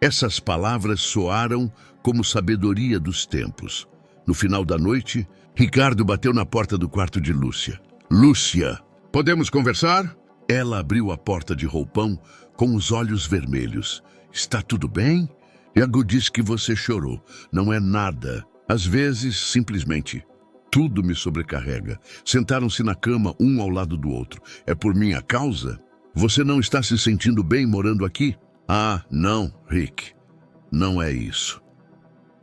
Essas palavras soaram como sabedoria dos tempos. No final da noite, Ricardo bateu na porta do quarto de Lúcia. Lúcia, podemos conversar? Ela abriu a porta de roupão com os olhos vermelhos. Está tudo bem? Iago disse que você chorou. Não é nada. Às vezes, simplesmente, tudo me sobrecarrega. Sentaram-se na cama, um ao lado do outro. É por minha causa? Você não está se sentindo bem morando aqui? Ah, não, Rick. Não é isso.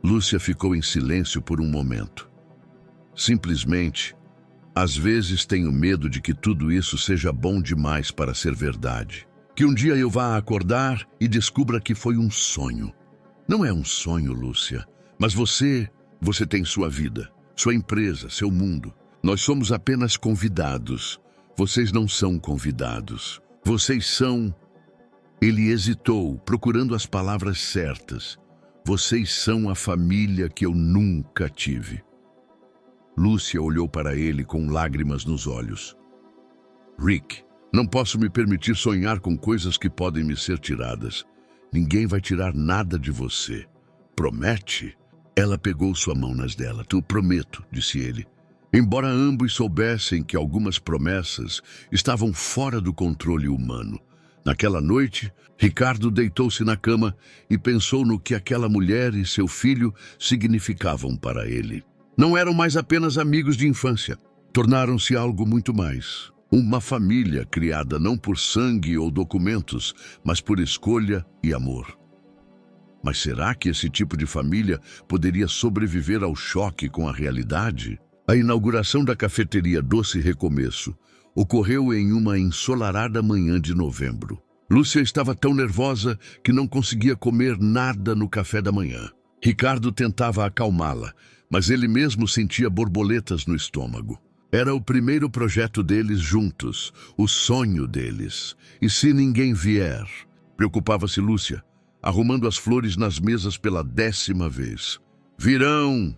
Lúcia ficou em silêncio por um momento. Simplesmente, às vezes tenho medo de que tudo isso seja bom demais para ser verdade. Que um dia eu vá acordar e descubra que foi um sonho. Não é um sonho, Lúcia, mas você tem sua vida, sua empresa, seu mundo. Nós somos apenas convidados. Vocês não são convidados. Vocês são... Ele hesitou, procurando as palavras certas. Vocês são a família que eu nunca tive. Lúcia olhou para ele com lágrimas nos olhos. Rick, não posso me permitir sonhar com coisas que podem me ser tiradas. Ninguém vai tirar nada de você. Promete? Ela pegou sua mão nas dela. Tu prometo, disse ele. Embora ambos soubessem que algumas promessas estavam fora do controle humano. Naquela noite, Ricardo deitou-se na cama e pensou no que aquela mulher e seu filho significavam para ele. Não eram mais apenas amigos de infância. Tornaram-se algo muito mais. Uma família criada não por sangue ou documentos, mas por escolha e amor. Mas será que esse tipo de família poderia sobreviver ao choque com a realidade? A inauguração da cafeteria Doce Recomeço ocorreu em uma ensolarada manhã de novembro. Lúcia estava tão nervosa que não conseguia comer nada no café da manhã. Ricardo tentava acalmá-la, mas ele mesmo sentia borboletas no estômago. Era o primeiro projeto deles juntos, o sonho deles. E se ninguém vier? Preocupava-se Lúcia, arrumando as flores nas mesas pela 10ª vez. Virão,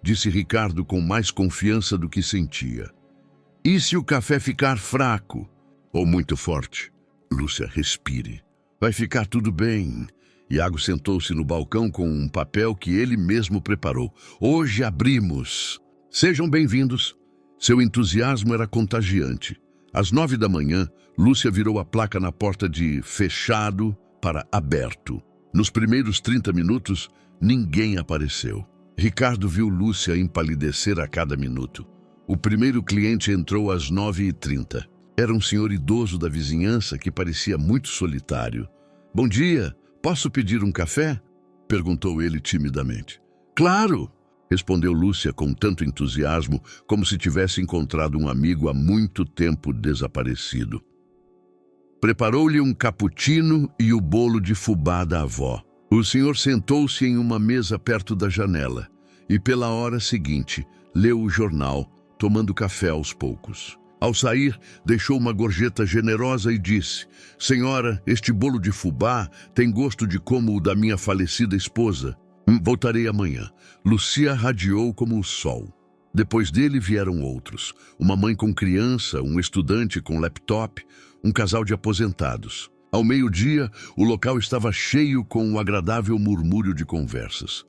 disse Ricardo com mais confiança do que sentia. E se o café ficar fraco ou muito forte? Lúcia, respire. Vai ficar tudo bem. Iago sentou-se no balcão com um papel que ele mesmo preparou. Hoje abrimos. Sejam bem-vindos. Seu entusiasmo era contagiante. Às 9 da manhã, Lúcia virou a placa na porta de fechado para aberto. Nos primeiros 30 minutos, ninguém apareceu. Ricardo viu Lúcia empalidecer a cada minuto. O primeiro cliente entrou às 9h30. Era um senhor idoso da vizinhança que parecia muito solitário. Bom dia, posso pedir um café? Perguntou ele timidamente. Claro! Respondeu Lúcia com tanto entusiasmo como se tivesse encontrado um amigo há muito tempo desaparecido. Preparou-lhe um cappuccino e o bolo de fubá da avó. O senhor sentou-se em uma mesa perto da janela e, pela hora seguinte, leu o jornal, tomando café aos poucos. Ao sair, deixou uma gorjeta generosa e disse: Senhora, este bolo de fubá tem gosto de como o da minha falecida esposa. Voltarei amanhã. Lúcia radiou como o sol. Depois dele vieram outros. Uma mãe com criança, um estudante com laptop, um casal de aposentados. Ao meio-dia, o local estava cheio com um agradável murmúrio de conversas.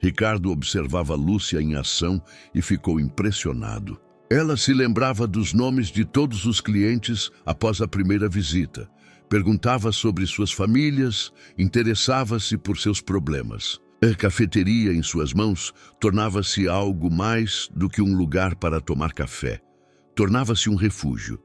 Ricardo observava Lúcia em ação e ficou impressionado. Ela se lembrava dos nomes de todos os clientes após a primeira visita. Perguntava sobre suas famílias, interessava-se por seus problemas. A cafeteria em suas mãos tornava-se algo mais do que um lugar para tomar café. Tornava-se um refúgio.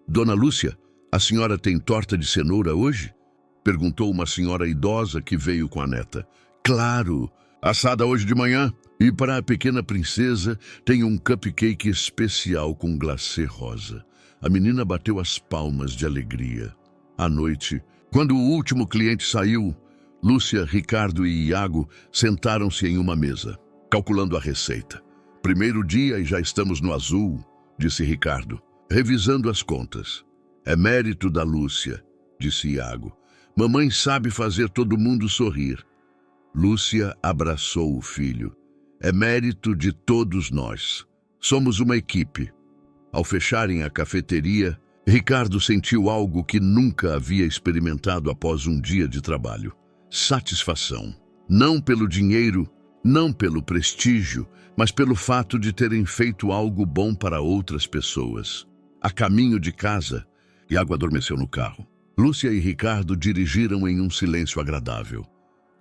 Dona Lúcia, a senhora tem torta de cenoura hoje? Perguntou uma senhora idosa que veio com a neta. Claro, assada hoje de manhã. E para a pequena princesa tem um cupcake especial com glacê rosa. A menina bateu as palmas de alegria. À noite, quando o último cliente saiu, Lúcia, Ricardo e Iago sentaram-se em uma mesa, calculando a receita. Primeiro dia e já estamos no azul, disse Ricardo, revisando as contas. É mérito da Lúcia, disse Iago. Mamãe sabe fazer todo mundo sorrir. Lúcia abraçou o filho. É mérito de todos nós. Somos uma equipe. Ao fecharem a cafeteria, Ricardo sentiu algo que nunca havia experimentado após um dia de trabalho: satisfação. Não pelo dinheiro, não pelo prestígio, mas pelo fato de terem feito algo bom para outras pessoas. A caminho de casa, Iago adormeceu no carro. Lúcia e Ricardo dirigiram em um silêncio agradável.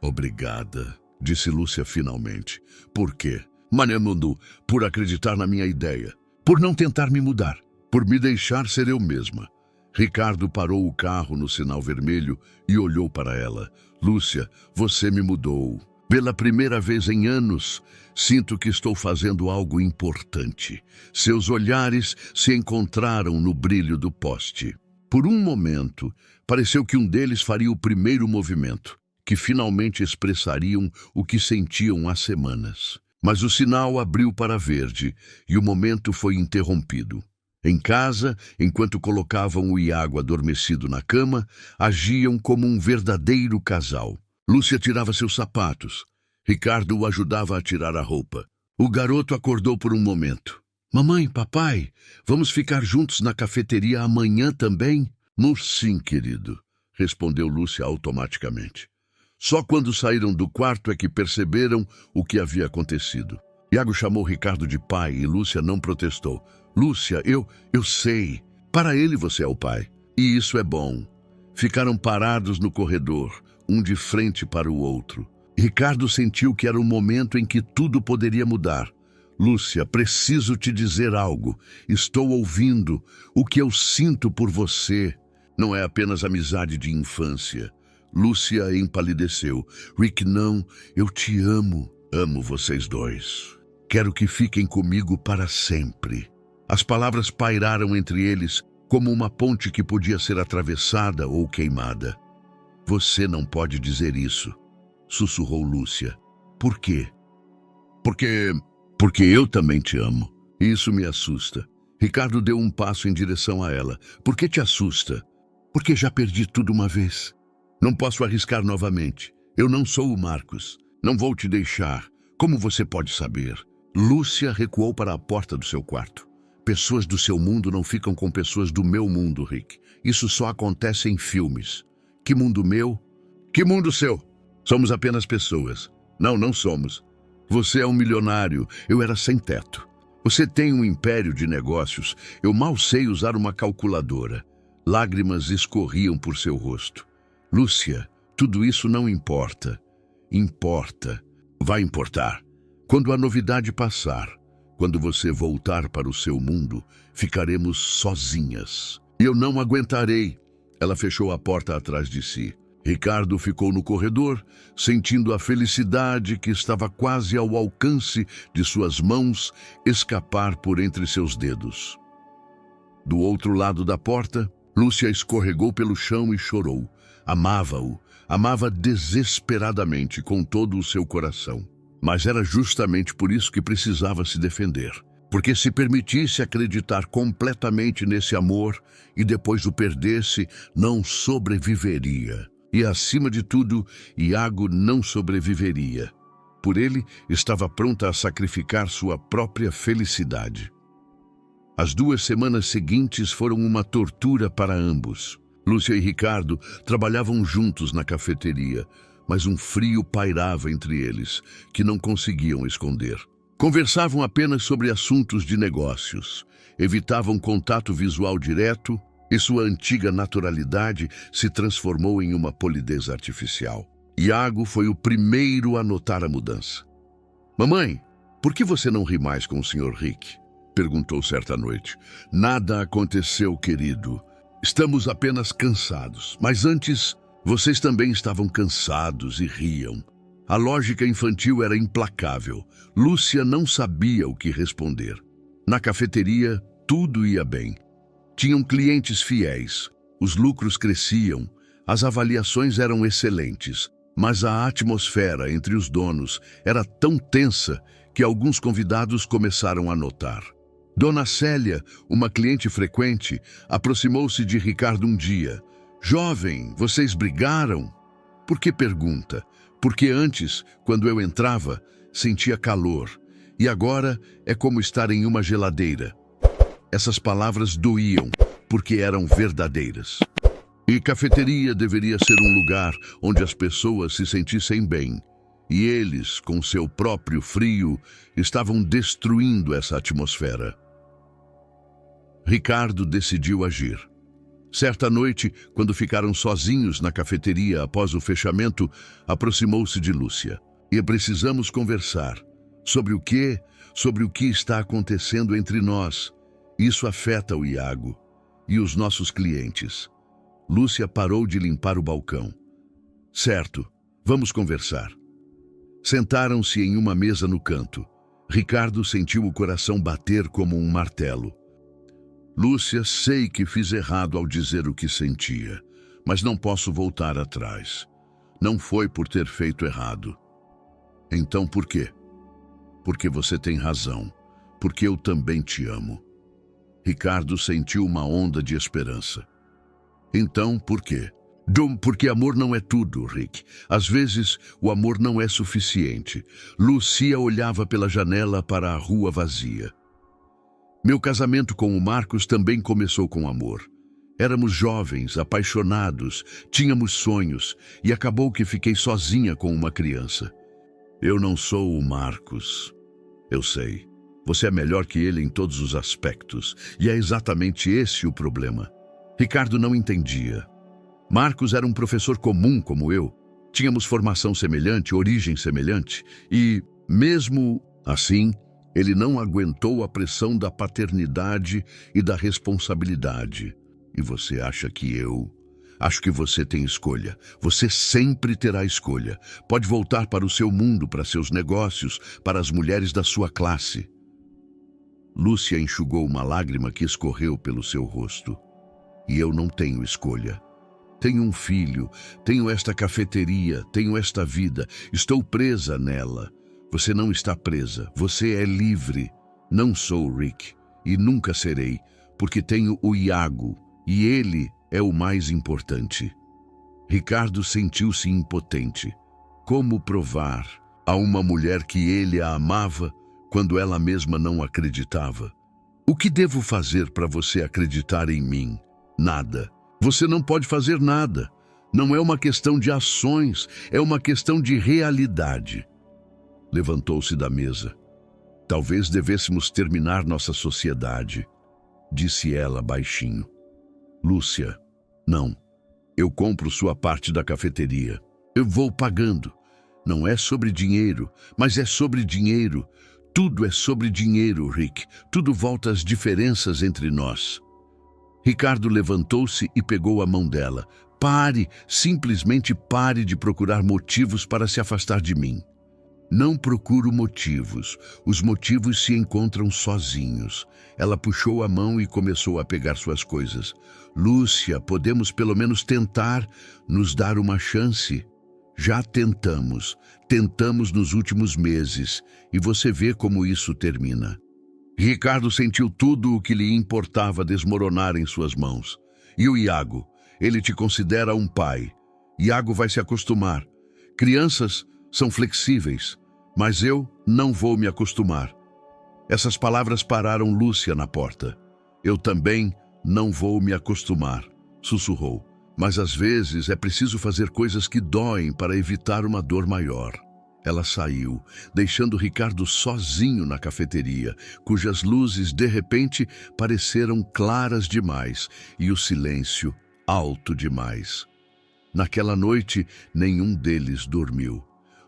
Obrigada, disse Lúcia finalmente. Por quê? Mané Mundu, por acreditar na minha ideia, por não tentar me mudar, por me deixar ser eu mesma. Ricardo parou o carro no sinal vermelho e olhou para ela. Lúcia, você me mudou. Pela primeira vez em anos, sinto que estou fazendo algo importante. Seus olhares se encontraram no brilho do poste. Por um momento, pareceu que um deles faria o primeiro movimento, que finalmente expressariam o que sentiam há semanas. Mas o sinal abriu para verde e o momento foi interrompido. Em casa, enquanto colocavam o Iago adormecido na cama, agiam como um verdadeiro casal. Lúcia tirava seus sapatos. Ricardo o ajudava a tirar a roupa. O garoto acordou por um momento. Mamãe, papai, vamos ficar juntos na cafeteria amanhã também? Sim, querido, respondeu Lúcia automaticamente. Só quando saíram do quarto é que perceberam o que havia acontecido. Iago chamou Ricardo de pai e Lúcia não protestou. Lúcia, eu sei. Para ele você é o pai. E isso é bom. Ficaram parados no corredor, um de frente para o outro. Ricardo sentiu que era o momento em que tudo poderia mudar. Lúcia, preciso te dizer algo. Estou ouvindo. O que eu sinto por você não é apenas amizade de infância. Lúcia empalideceu. Rick, não, eu te amo. Amo vocês dois. Quero que fiquem comigo para sempre. As palavras pairaram entre eles como uma ponte que podia ser atravessada ou queimada. Você não pode dizer isso, sussurrou Lúcia. Por quê? Porque eu também te amo. Isso me assusta. Ricardo deu um passo em direção a ela. Por que te assusta? Porque já perdi tudo uma vez. Não posso arriscar novamente. Eu não sou o Marcos. Não vou te deixar. Como você pode saber? Lúcia recuou para a porta do seu quarto. Pessoas do seu mundo não ficam com pessoas do meu mundo, Rick. Isso só acontece em filmes. Que mundo meu? Que mundo seu? Somos apenas pessoas. Não somos. Você é um milionário. Eu era sem teto. Você tem um império de negócios. Eu mal sei usar uma calculadora. Lágrimas escorriam por seu rosto. Lúcia, tudo isso não importa. Importa. Vai importar. Quando a novidade passar, quando você voltar para o seu mundo, ficaremos sozinhas. Eu não aguentarei. Ela fechou a porta atrás de si. Ricardo ficou no corredor, sentindo a felicidade que estava quase ao alcance de suas mãos escapar por entre seus dedos. Do outro lado da porta, Lúcia escorregou pelo chão e chorou. Amava-o, amava desesperadamente com todo o seu coração. Mas era justamente por isso que precisava se defender. Porque se permitisse acreditar completamente nesse amor e depois o perdesse, não sobreviveria. E, acima de tudo, Iago não sobreviveria. Por ele, estava pronta a sacrificar sua própria felicidade. As 2 semanas seguintes foram uma tortura para ambos. Lúcia e Ricardo trabalhavam juntos na cafeteria, mas um frio pairava entre eles, que não conseguiam esconder. Conversavam apenas sobre assuntos de negócios, evitavam contato visual direto e sua antiga naturalidade se transformou em uma polidez artificial. Iago foi o primeiro a notar a mudança. Mamãe, por que você não ri mais com o Sr. Rick? Perguntou certa noite. Nada aconteceu, querido. Estamos apenas cansados, mas antes vocês também estavam cansados e riam. A lógica infantil era implacável. Lúcia não sabia o que responder. Na cafeteria, tudo ia bem. Tinham clientes fiéis, os lucros cresciam, as avaliações eram excelentes, mas a atmosfera entre os donos era tão tensa que alguns convidados começaram a notar. Dona Célia, uma cliente frequente, aproximou-se de Ricardo um dia. Jovem, vocês brigaram? Por que pergunta? Porque antes, quando eu entrava, sentia calor, e agora é como estar em uma geladeira. Essas palavras doíam, porque eram verdadeiras. E cafeteria deveria ser um lugar onde as pessoas se sentissem bem. E eles, com seu próprio frio, estavam destruindo essa atmosfera. Ricardo decidiu agir. Certa noite, quando ficaram sozinhos na cafeteria após o fechamento, aproximou-se de Lúcia. E precisamos conversar. Sobre o quê? Sobre o que está acontecendo entre nós. Isso afeta o Iago e os nossos clientes. Lúcia parou de limpar o balcão. Certo, vamos conversar. Sentaram-se em uma mesa no canto. Ricardo sentiu o coração bater como um martelo. Lúcia, sei que fiz errado ao dizer o que sentia, mas não posso voltar atrás. Não foi por ter feito errado. Então por quê? Porque você tem razão. Porque eu também te amo. Ricardo sentiu uma onda de esperança. Então por quê? Porque amor não é tudo, Rick. Às vezes, o amor não é suficiente. Lúcia olhava pela janela para a rua vazia. Meu casamento com o Marcos também começou com amor. Éramos jovens, apaixonados, tínhamos sonhos, e acabou que fiquei sozinha com uma criança. Eu não sou o Marcos. Eu sei. Você é melhor que ele em todos os aspectos, e é exatamente esse o problema. Ricardo não entendia. Marcos era um professor comum como eu. Tínhamos formação semelhante, origem semelhante, e, mesmo assim, ele não aguentou a pressão da paternidade e da responsabilidade. E você acha que eu... Acho que você tem escolha. Você sempre terá escolha. Pode voltar para o seu mundo, para seus negócios, para as mulheres da sua classe. Lúcia enxugou uma lágrima que escorreu pelo seu rosto. E eu não tenho escolha. Tenho um filho, tenho esta cafeteria, tenho esta vida. Estou presa nela. Você não está presa. Você é livre. Não sou Rick. E nunca serei, porque tenho o Iago. E ele é o mais importante. Ricardo sentiu-se impotente. Como provar a uma mulher que ele a amava quando ela mesma não acreditava? O que devo fazer para você acreditar em mim? Nada. Você não pode fazer nada. Não é uma questão de ações, é uma questão de realidade. Levantou-se da mesa. Talvez devêssemos terminar nossa sociedade, disse ela baixinho. Lúcia, não. Eu compro sua parte da cafeteria. Eu vou pagando. Não é sobre dinheiro, mas é sobre dinheiro. Tudo é sobre dinheiro, Rick. Tudo volta às diferenças entre nós. Ricardo levantou-se e pegou a mão dela. Pare, simplesmente pare de procurar motivos para se afastar de mim. Não procuro motivos. Os motivos se encontram sozinhos. Ela puxou a mão e começou a pegar suas coisas. Lúcia, podemos pelo menos tentar nos dar uma chance? Já tentamos. Tentamos nos últimos meses. E você vê como isso termina. Ricardo sentiu tudo o que lhe importava desmoronar em suas mãos. E o Iago? Ele te considera um pai. Iago vai se acostumar. Crianças são flexíveis, mas eu não vou me acostumar. Essas palavras pararam Lúcia na porta. Eu também não vou me acostumar, sussurrou. Mas às vezes é preciso fazer coisas que doem para evitar uma dor maior. Ela saiu, deixando Ricardo sozinho na cafeteria, cujas luzes de repente pareceram claras demais e o silêncio alto demais. Naquela noite, nenhum deles dormiu.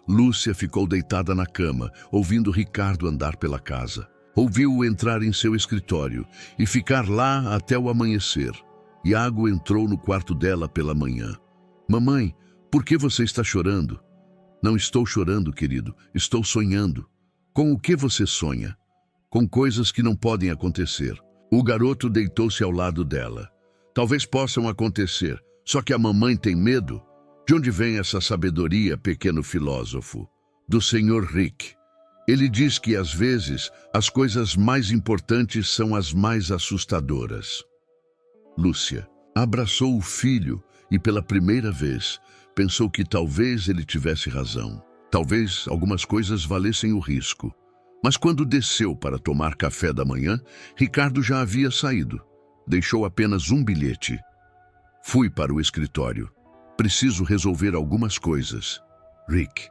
Lúcia ficou deitada na cama, ouvindo Ricardo andar pela casa. Ouviu-o entrar em seu escritório e ficar lá até o amanhecer. Iago entrou no quarto dela pela manhã. Mamãe, por que você está chorando? Não estou chorando, querido. Estou sonhando. Com o que você sonha? Com coisas que não podem acontecer. O garoto deitou-se ao lado dela. Talvez possam acontecer, só que a mamãe tem medo. De onde vem essa sabedoria, pequeno filósofo? Do Sr. Rick. Ele diz que, às vezes, as coisas mais importantes são as mais assustadoras. Lúcia abraçou o filho e, pela primeira vez, pensou que talvez ele tivesse razão. Talvez algumas coisas valessem o risco. Mas quando desceu para tomar café da manhã, Ricardo já havia saído. Deixou apenas um bilhete. Fui para o escritório. Preciso resolver algumas coisas. Rick.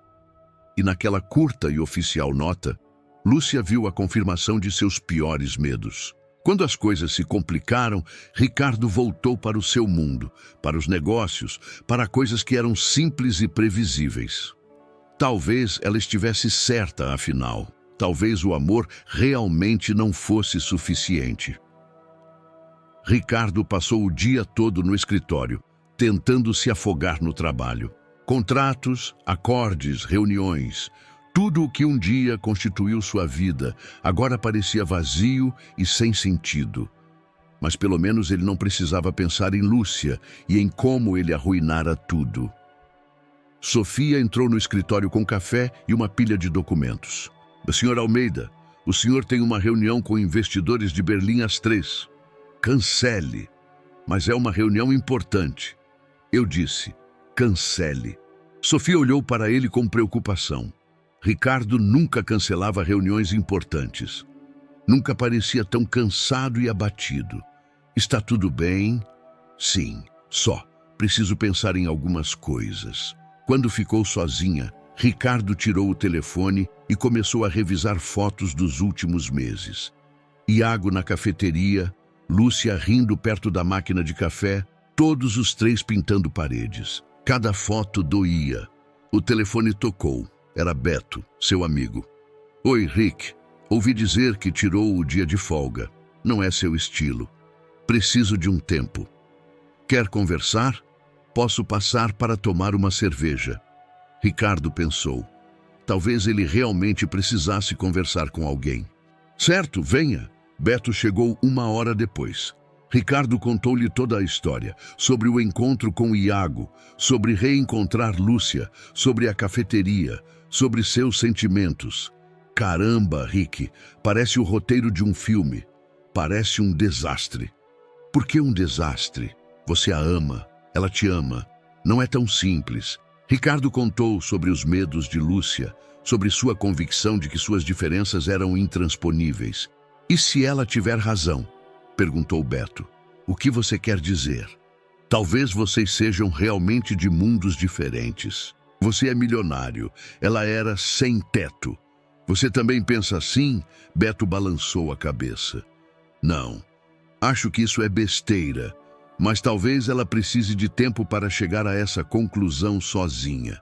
E naquela curta e oficial nota, Lúcia viu a confirmação de seus piores medos. Quando as coisas se complicaram, Ricardo voltou para o seu mundo, para os negócios, para coisas que eram simples e previsíveis. Talvez ela estivesse certa, afinal. Talvez o amor realmente não fosse suficiente. Ricardo passou o dia todo no escritório, tentando se afogar no trabalho. Contratos, acordes, reuniões, tudo o que um dia constituiu sua vida, agora parecia vazio e sem sentido. Mas pelo menos ele não precisava pensar em Lúcia e em como ele arruinara tudo. Sofia entrou no escritório com café e uma pilha de documentos. Sr. Almeida, o senhor tem uma reunião com investidores de Berlim às 3. Cancele. Mas é uma reunião importante. Eu disse, cancele. Sofia olhou para ele com preocupação. Ricardo nunca cancelava reuniões importantes. Nunca parecia tão cansado e abatido. Está tudo bem? Sim, só. Preciso pensar em algumas coisas. Quando ficou sozinha, Ricardo tirou o telefone e começou a revisar fotos dos últimos meses. Iago na cafeteria, Lúcia rindo perto da máquina de café, todos os três pintando paredes. Cada foto doía. O telefone tocou. Era Beto, seu amigo. Oi, Rick. Ouvi dizer que tirou o dia de folga. Não é seu estilo. Preciso de um tempo. Quer conversar? Posso passar para tomar uma cerveja. Ricardo pensou. Talvez ele realmente precisasse conversar com alguém. Certo, venha. Beto chegou 1 hora depois. Ricardo contou-lhe toda a história, sobre o encontro com Iago, sobre reencontrar Lúcia, sobre a cafeteria, sobre seus sentimentos. Caramba, Rick, parece o roteiro de um filme. Parece um desastre. Por que um desastre? Você a ama, ela te ama. Não é tão simples. Ricardo contou sobre os medos de Lúcia, sobre sua convicção de que suas diferenças eram intransponíveis. E se ela tiver razão? Perguntou Beto. O que você quer dizer? Talvez vocês sejam realmente de mundos diferentes. Você é milionário, ela era sem teto. Você também pensa assim? Beto balançou a cabeça. Não, acho que isso é besteira, mas talvez ela precise de tempo para chegar a essa conclusão sozinha.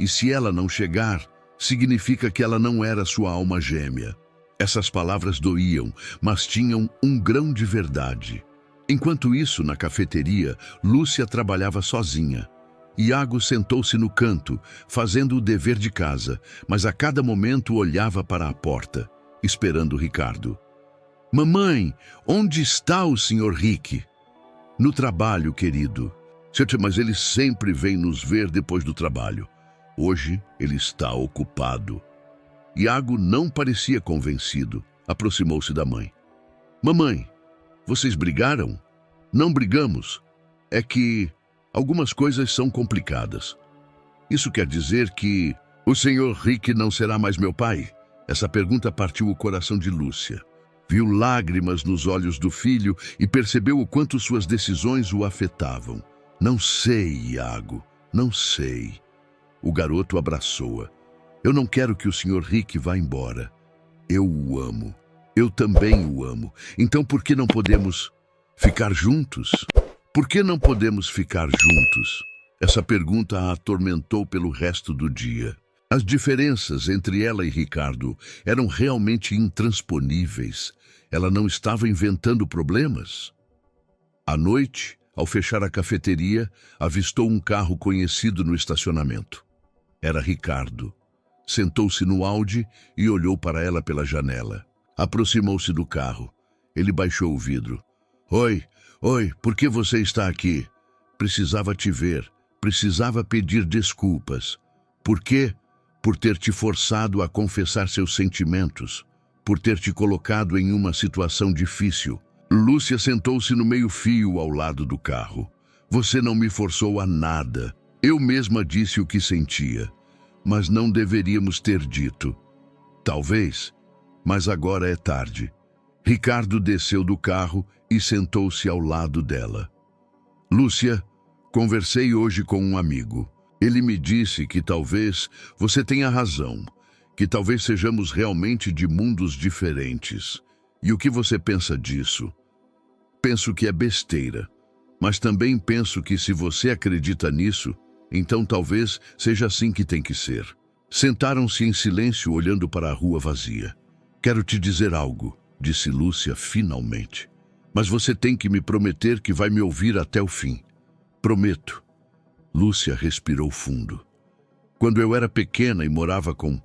E se ela não chegar, significa que ela não era sua alma gêmea. Essas palavras doíam, mas tinham um grão de verdade. Enquanto isso, na cafeteria, Lúcia trabalhava sozinha. Iago sentou-se no canto, fazendo o dever de casa, mas a cada momento olhava para a porta, esperando Ricardo. Mamãe, onde está o Sr. Rick? No trabalho, querido. Mas ele sempre vem nos ver depois do trabalho. Hoje ele está ocupado. Iago não parecia convencido. Aproximou-se da mãe. Mamãe, vocês brigaram? Não brigamos. É que algumas coisas são complicadas. Isso quer dizer que o Sr. Rick não será mais meu pai? Essa pergunta partiu o coração de Lúcia. Viu lágrimas nos olhos do filho e percebeu o quanto suas decisões o afetavam. Não sei, Iago, não sei. O garoto abraçou-a. Eu não quero que o Sr. Rick vá embora. Eu o amo. Eu também o amo. Então por que não podemos ficar juntos? Por que não podemos ficar juntos? Essa pergunta a atormentou pelo resto do dia. As diferenças entre ela e Ricardo eram realmente intransponíveis. Ela não estava inventando problemas. À noite, ao fechar a cafeteria, avistou um carro conhecido no estacionamento. Era Ricardo. Sentou-se no Audi e olhou para ela pela janela. Aproximou-se do carro. Ele baixou o vidro. Oi, por que você está aqui? Precisava te ver. Precisava pedir desculpas. Por quê? Por ter te forçado a confessar seus sentimentos. Por ter te colocado em uma situação difícil. Lúcia sentou-se no meio-fio ao lado do carro. Você não me forçou a nada. Eu mesma disse o que sentia. Mas não deveríamos ter dito. Talvez mas agora é tarde. Ricardo desceu do carro e sentou-se ao lado dela. Lúcia, conversei hoje com um amigo. Ele me disse que talvez você tenha razão, que talvez sejamos realmente de mundos diferentes. E o que você pensa disso? Penso que é besteira, mas também penso que se você acredita nisso, então talvez seja assim que tem que ser. Sentaram-se em silêncio olhando para a rua vazia. Quero te dizer algo, disse Lúcia finalmente. Mas você tem que me prometer que vai me ouvir até o fim. Prometo. Lúcia respirou fundo. Quando eu era pequena e morava com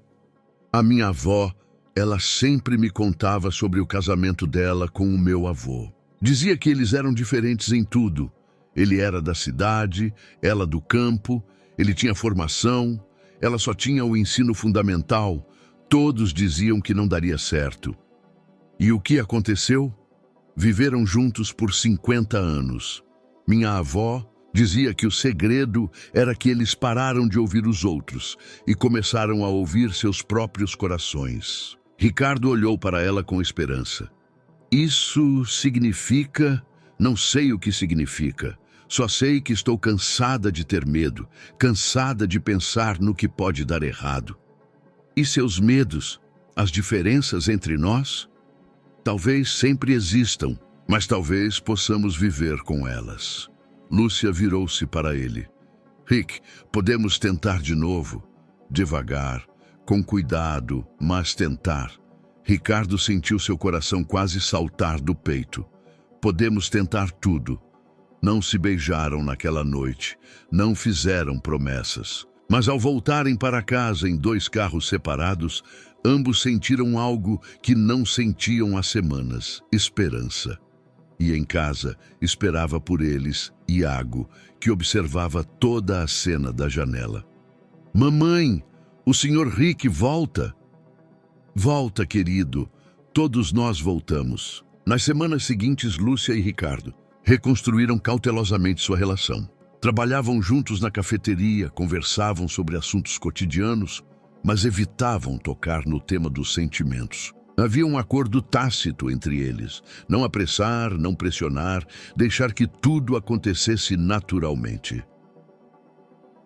a minha avó, ela sempre me contava sobre o casamento dela com o meu avô. Dizia que eles eram diferentes em tudo. Ele era da cidade, ela do campo, ele tinha formação, ela só tinha o ensino fundamental. Todos diziam que não daria certo. E o que aconteceu? Viveram juntos por 50 anos. Minha avó dizia que o segredo era que eles pararam de ouvir os outros e começaram a ouvir seus próprios corações. Ricardo olhou para ela com esperança. Isso significa... Não sei o que significa. Só sei que estou cansada de ter medo, cansada de pensar no que pode dar errado. E seus medos, as diferenças entre nós? Talvez sempre existam, mas talvez possamos viver com elas. Lúcia virou-se para ele. Rick, podemos tentar de novo? Devagar, com cuidado, mas tentar. Ricardo sentiu seu coração quase saltar do peito. Podemos tentar tudo. Não se beijaram naquela noite, não fizeram promessas. Mas ao voltarem para casa em 2 carros separados, ambos sentiram algo que não sentiam há semanas: esperança. E em casa esperava por eles Iago, que observava toda a cena da janela. Mamãe, o Sr. Rick volta. Volta, querido. Todos nós voltamos. Nas semanas seguintes, Lúcia e Ricardo reconstruíram cautelosamente sua relação. Trabalhavam juntos na cafeteria, conversavam sobre assuntos cotidianos, mas evitavam tocar no tema dos sentimentos. Havia um acordo tácito entre eles: não apressar, não pressionar, deixar que tudo acontecesse naturalmente.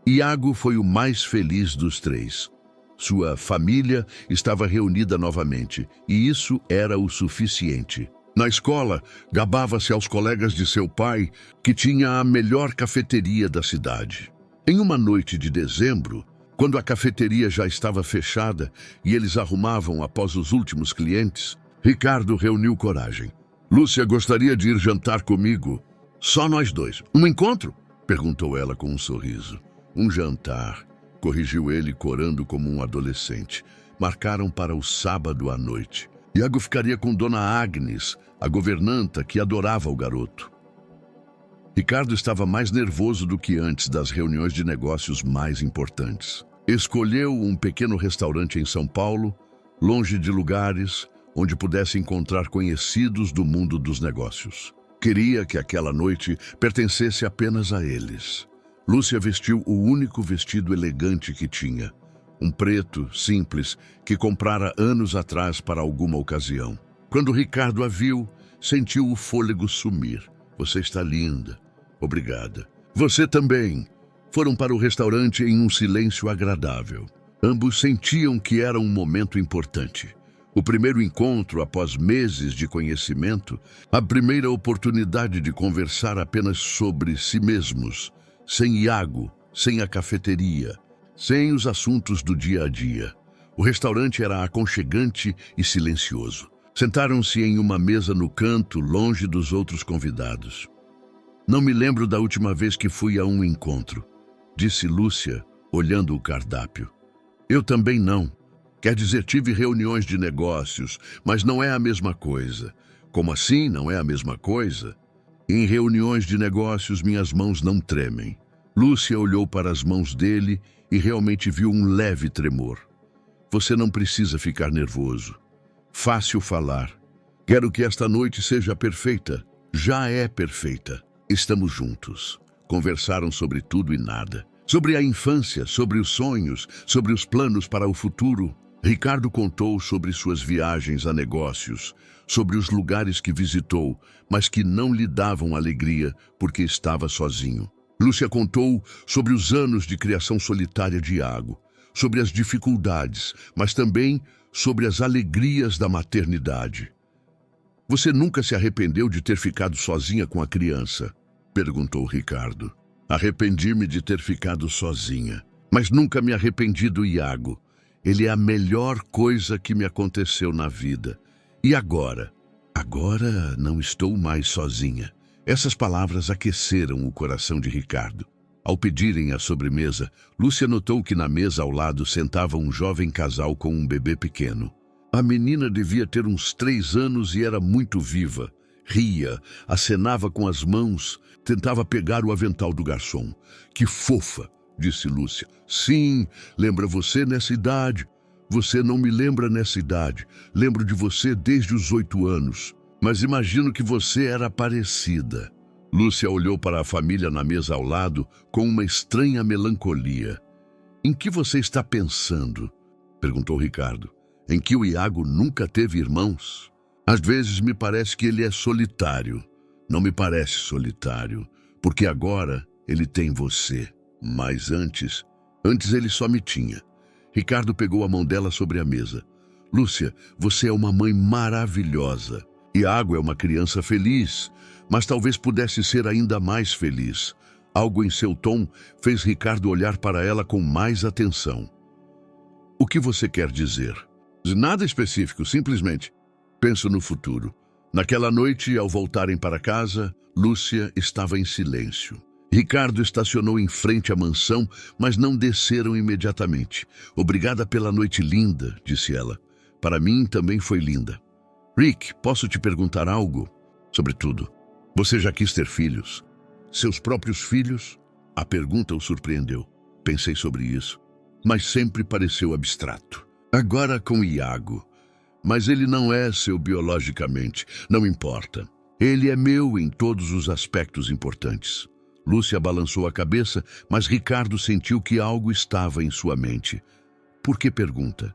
Iago foi o mais feliz dos 3. Sua família estava reunida novamente, e isso era o suficiente. Na escola, gabava-se aos colegas de seu pai que tinha a melhor cafeteria da cidade. Em uma noite de dezembro, quando a cafeteria já estava fechada e eles arrumavam após os últimos clientes, Ricardo reuniu coragem. Lúcia gostaria de ir jantar comigo. Só nós 2. Um encontro? Perguntou ela com um sorriso. Um jantar, corrigiu ele corando como um adolescente. Marcaram para o sábado à noite. Iago ficaria com Dona Agnes, a governanta que adorava o garoto. Ricardo estava mais nervoso do que antes das reuniões de negócios mais importantes. Escolheu um pequeno restaurante em São Paulo, longe de lugares onde pudesse encontrar conhecidos do mundo dos negócios. Queria que aquela noite pertencesse apenas a eles. Lúcia vestiu o único vestido elegante que tinha. Um preto, simples, que comprara anos atrás para alguma ocasião. Quando Ricardo a viu, sentiu o fôlego sumir. Você está linda. Obrigada. Você também. Foram para o restaurante em um silêncio agradável. Ambos sentiam que era um momento importante. O primeiro encontro após meses de conhecimento, a primeira oportunidade de conversar apenas sobre si mesmos, sem Iago, sem a cafeteria, sem os assuntos do dia a dia. O restaurante era aconchegante e silencioso. Sentaram-se em uma mesa no canto, longe dos outros convidados. Não me lembro da última vez que fui a um encontro, disse Lúcia, olhando o cardápio. Eu também não. Quer dizer, tive reuniões de negócios, mas não é a mesma coisa. Como assim não é a mesma coisa? Em reuniões de negócios, minhas mãos não tremem. Lúcia olhou para as mãos dele e realmente viu um leve tremor. Você não precisa ficar nervoso. Fácil falar. Quero que esta noite seja perfeita. Já é perfeita. Estamos juntos. Conversaram sobre tudo e nada. Sobre a infância, sobre os sonhos, sobre os planos para o futuro. Ricardo contou sobre suas viagens a negócios, sobre os lugares que visitou, mas que não lhe davam alegria porque estava sozinho. Lúcia contou sobre os anos de criação solitária de Iago, sobre as dificuldades, mas também sobre as alegrias da maternidade. Você nunca se arrependeu de ter ficado sozinha com a criança? Perguntou Ricardo. Arrependi-me de ter ficado sozinha, mas nunca me arrependi do Iago. Ele é a melhor coisa que me aconteceu na vida. E agora? Agora não estou mais sozinha. Essas palavras aqueceram o coração de Ricardo. Ao pedirem a sobremesa, Lúcia notou que na mesa ao lado sentava um jovem casal com um bebê pequeno. A menina devia ter uns 3 anos e era muito viva. Ria, acenava com as mãos, tentava pegar o avental do garçom. Que fofa! Disse Lúcia. Sim, lembra você nessa idade? Você não me lembra nessa idade. Lembro de você desde os 8 anos. Mas imagino que você era parecida. Lúcia olhou para a família na mesa ao lado com uma estranha melancolia. Em que você está pensando? Perguntou Ricardo. Em que o Iago nunca teve irmãos? Às vezes me parece que ele é solitário. Não me parece solitário, porque agora ele tem você. Mas antes ele só me tinha. Ricardo pegou a mão dela sobre a mesa. Lúcia, você é uma mãe maravilhosa. Iago é uma criança feliz, mas talvez pudesse ser ainda mais feliz. Algo em seu tom fez Ricardo olhar para ela com mais atenção. O que você quer dizer? Nada específico, simplesmente. Penso no futuro. Naquela noite, ao voltarem para casa, Lúcia estava em silêncio. Ricardo estacionou em frente à mansão, mas não desceram imediatamente. Obrigada pela noite linda, disse ela. Para mim também foi linda. Rick, posso te perguntar algo? Sobretudo, você já quis ter filhos? Seus próprios filhos? A pergunta o surpreendeu. Pensei sobre isso, mas sempre pareceu abstrato. Agora com Iago. Mas ele não é seu biologicamente, não importa. Ele é meu em todos os aspectos importantes. Lúcia balançou a cabeça, mas Ricardo sentiu que algo estava em sua mente. Por que pergunta?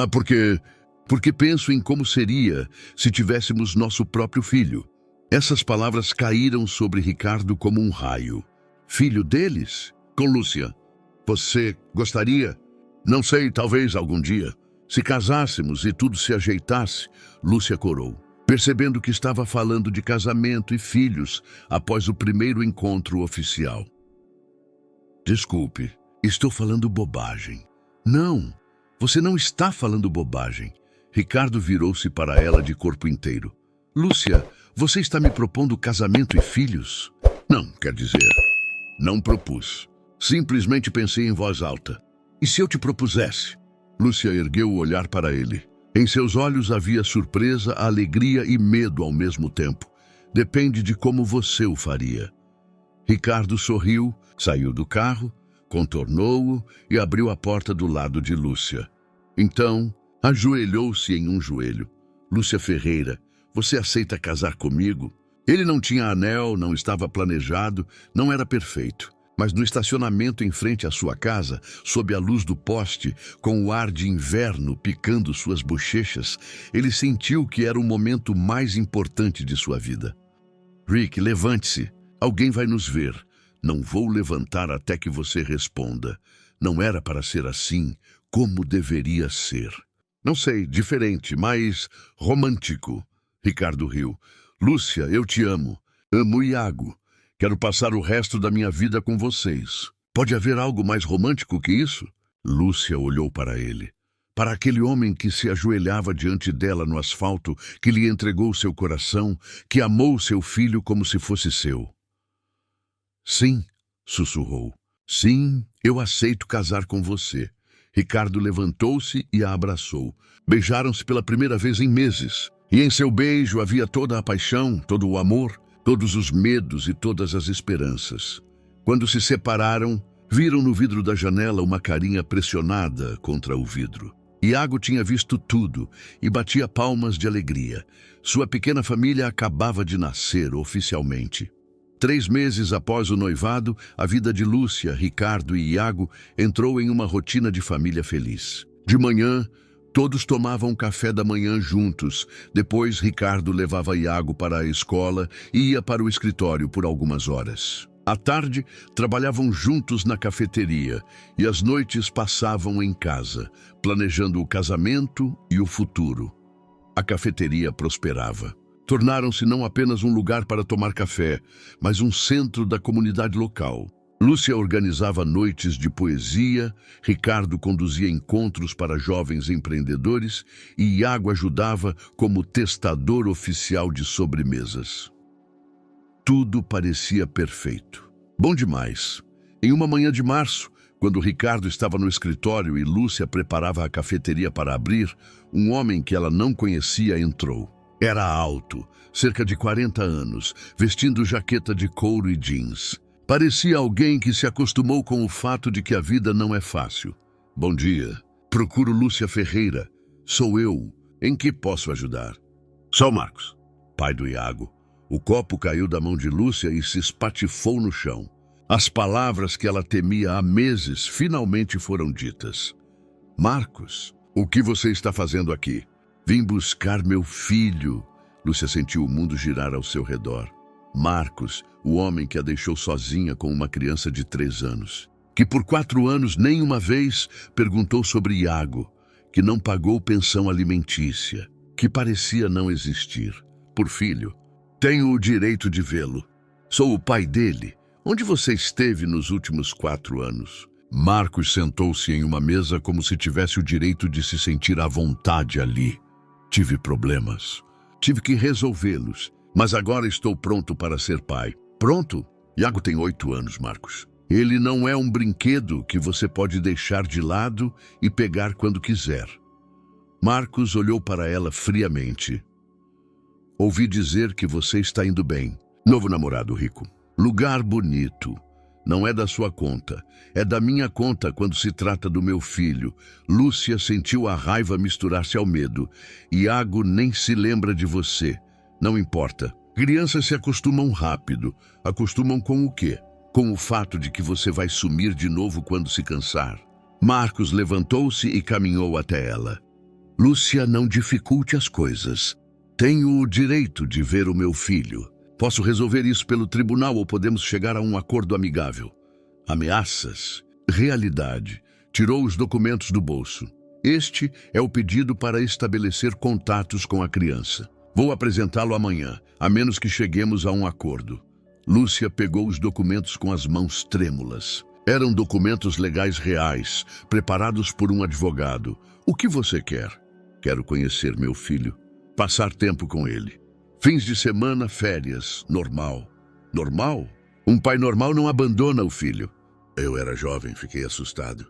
Porque penso em como seria se tivéssemos nosso próprio filho. Essas palavras caíram sobre Ricardo como um raio. Filho deles? Com Lúcia. Você gostaria? Não sei, talvez algum dia. Se casássemos e tudo se ajeitasse, Lúcia corou, percebendo que estava falando de casamento e filhos após o primeiro encontro oficial. Desculpe, estou falando bobagem. Não, você não está falando bobagem. Ricardo virou-se para ela de corpo inteiro. Lúcia, você está me propondo casamento e filhos? Não, quer dizer, não propus. Simplesmente pensei em voz alta. E se eu te propusesse? Lúcia ergueu o olhar para ele. Em seus olhos havia surpresa, alegria e medo ao mesmo tempo. Depende de como você o faria. Ricardo sorriu, saiu do carro, contornou-o e abriu a porta do lado de Lúcia. Então, ajoelhou-se em um joelho. Lúcia Ferreira, você aceita casar comigo? Ele não tinha anel, não estava planejado, não era perfeito. Mas no estacionamento em frente à sua casa, sob a luz do poste, com o ar de inverno picando suas bochechas, ele sentiu que era o momento mais importante de sua vida. Rick, levante-se. Alguém vai nos ver. Não vou levantar até que você responda. Não era para ser assim, como deveria ser. Não sei, diferente, mais romântico. Ricardo riu. Lúcia, eu te amo. Amo Iago. Quero passar o resto da minha vida com vocês. Pode haver algo mais romântico que isso? Lúcia olhou para ele. Para aquele homem que se ajoelhava diante dela no asfalto, que lhe entregou seu coração, que amou seu filho como se fosse seu. Sim, sussurrou. Sim, eu aceito casar com você. Ricardo levantou-se e a abraçou. Beijaram-se pela primeira vez em meses. E em seu beijo havia toda a paixão, todo o amor, todos os medos e todas as esperanças. Quando se separaram, viram no vidro da janela uma carinha pressionada contra o vidro. Iago tinha visto tudo e batia palmas de alegria. Sua pequena família acabava de nascer oficialmente. 3 meses após o noivado, a vida de Lúcia, Ricardo e Iago entrou em uma rotina de família feliz. De manhã, Todos tomavam café da manhã juntos. Depois, Ricardo levava Iago para a escola e ia para o escritório por algumas horas. À tarde, trabalhavam juntos na cafeteria e as noites passavam em casa, planejando o casamento e o futuro. A cafeteria prosperava. Tornaram-se não apenas um lugar para tomar café, mas um centro da comunidade local. Lúcia organizava noites de poesia, Ricardo conduzia encontros para jovens empreendedores e Iago ajudava como testador oficial de sobremesas. Tudo parecia perfeito. Bom demais. Em uma manhã de março, quando Ricardo estava no escritório e Lúcia preparava a cafeteria para abrir, um homem que ela não conhecia entrou. Era alto, cerca de 40 anos, vestindo jaqueta de couro e jeans. Parecia alguém que se acostumou com o fato de que a vida não é fácil. Bom dia. Procuro Lúcia Ferreira. Sou eu. Em que posso ajudar? Sou Marcos, pai do Iago. O copo caiu da mão de Lúcia e se espatifou no chão. As palavras que ela temia há meses finalmente foram ditas. Marcos, o que você está fazendo aqui? Vim buscar meu filho. Lúcia sentiu o mundo girar ao seu redor. Marcos, o homem que a deixou sozinha com uma criança de 3 anos, que por 4 anos nem uma vez perguntou sobre Iago, que não pagou pensão alimentícia, que parecia não existir. Por filho, tenho o direito de vê-lo. Sou o pai dele. Onde você esteve nos últimos 4 anos? Marcos sentou-se em uma mesa como se tivesse o direito de se sentir à vontade ali. Tive problemas. Tive que resolvê-los. Mas agora estou pronto para ser pai. Pronto? Iago tem 8 anos, Marcos. Ele não é um brinquedo que você pode deixar de lado e pegar quando quiser. Marcos olhou para ela friamente. Ouvi dizer que você está indo bem. Novo namorado rico. Lugar bonito. Não é da sua conta. É da minha conta quando se trata do meu filho. Lúcia sentiu a raiva misturar-se ao medo. Iago nem se lembra de você. Não importa. Crianças se acostumam rápido. Acostumam com o quê? Com o fato de que você vai sumir de novo quando se cansar. Marcos levantou-se e caminhou até ela. Lúcia, não dificulte as coisas. Tenho o direito de ver o meu filho. Posso resolver isso pelo tribunal ou podemos chegar a um acordo amigável. Ameaças. Realidade. Tirou os documentos do bolso. Este é o pedido para estabelecer contatos com a criança. Vou apresentá-lo amanhã, a menos que cheguemos a um acordo. Lúcia pegou os documentos com as mãos trêmulas. Eram documentos legais reais, preparados por um advogado. O que você quer? Quero conhecer meu filho. Passar tempo com ele. Fins de semana, férias. Normal. Normal? Um pai normal não abandona o filho. Eu era jovem, fiquei assustado.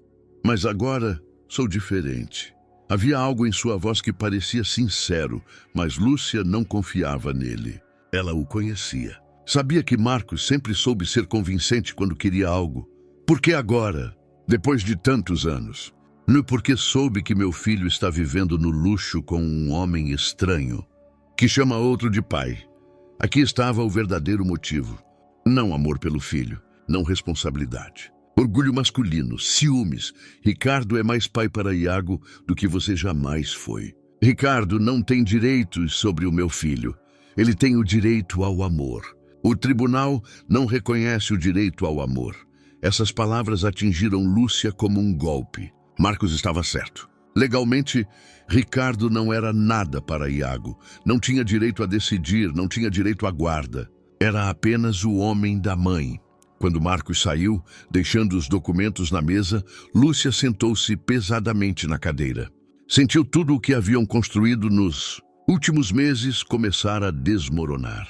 Mas agora sou diferente. Havia algo em sua voz que parecia sincero, mas Lúcia não confiava nele. Ela o conhecia. Sabia que Marcos sempre soube ser convincente quando queria algo. Por que agora, depois de tantos anos? Não porque soube que meu filho está vivendo no luxo com um homem estranho, que chama outro de pai. Aqui estava o verdadeiro motivo. Não amor pelo filho, não responsabilidade. Orgulho masculino, ciúmes. Ricardo é mais pai para Iago do que você jamais foi. Ricardo não tem direitos sobre o meu filho. Ele tem o direito ao amor. O tribunal não reconhece o direito ao amor. Essas palavras atingiram Lúcia como um golpe. Marcos estava certo. Legalmente, Ricardo não era nada para Iago. Não tinha direito a decidir, não tinha direito à guarda. Era apenas o homem da mãe. Quando Marcos saiu, deixando os documentos na mesa, Lúcia sentou-se pesadamente na cadeira. Sentiu tudo o que haviam construído nos últimos meses começar a desmoronar.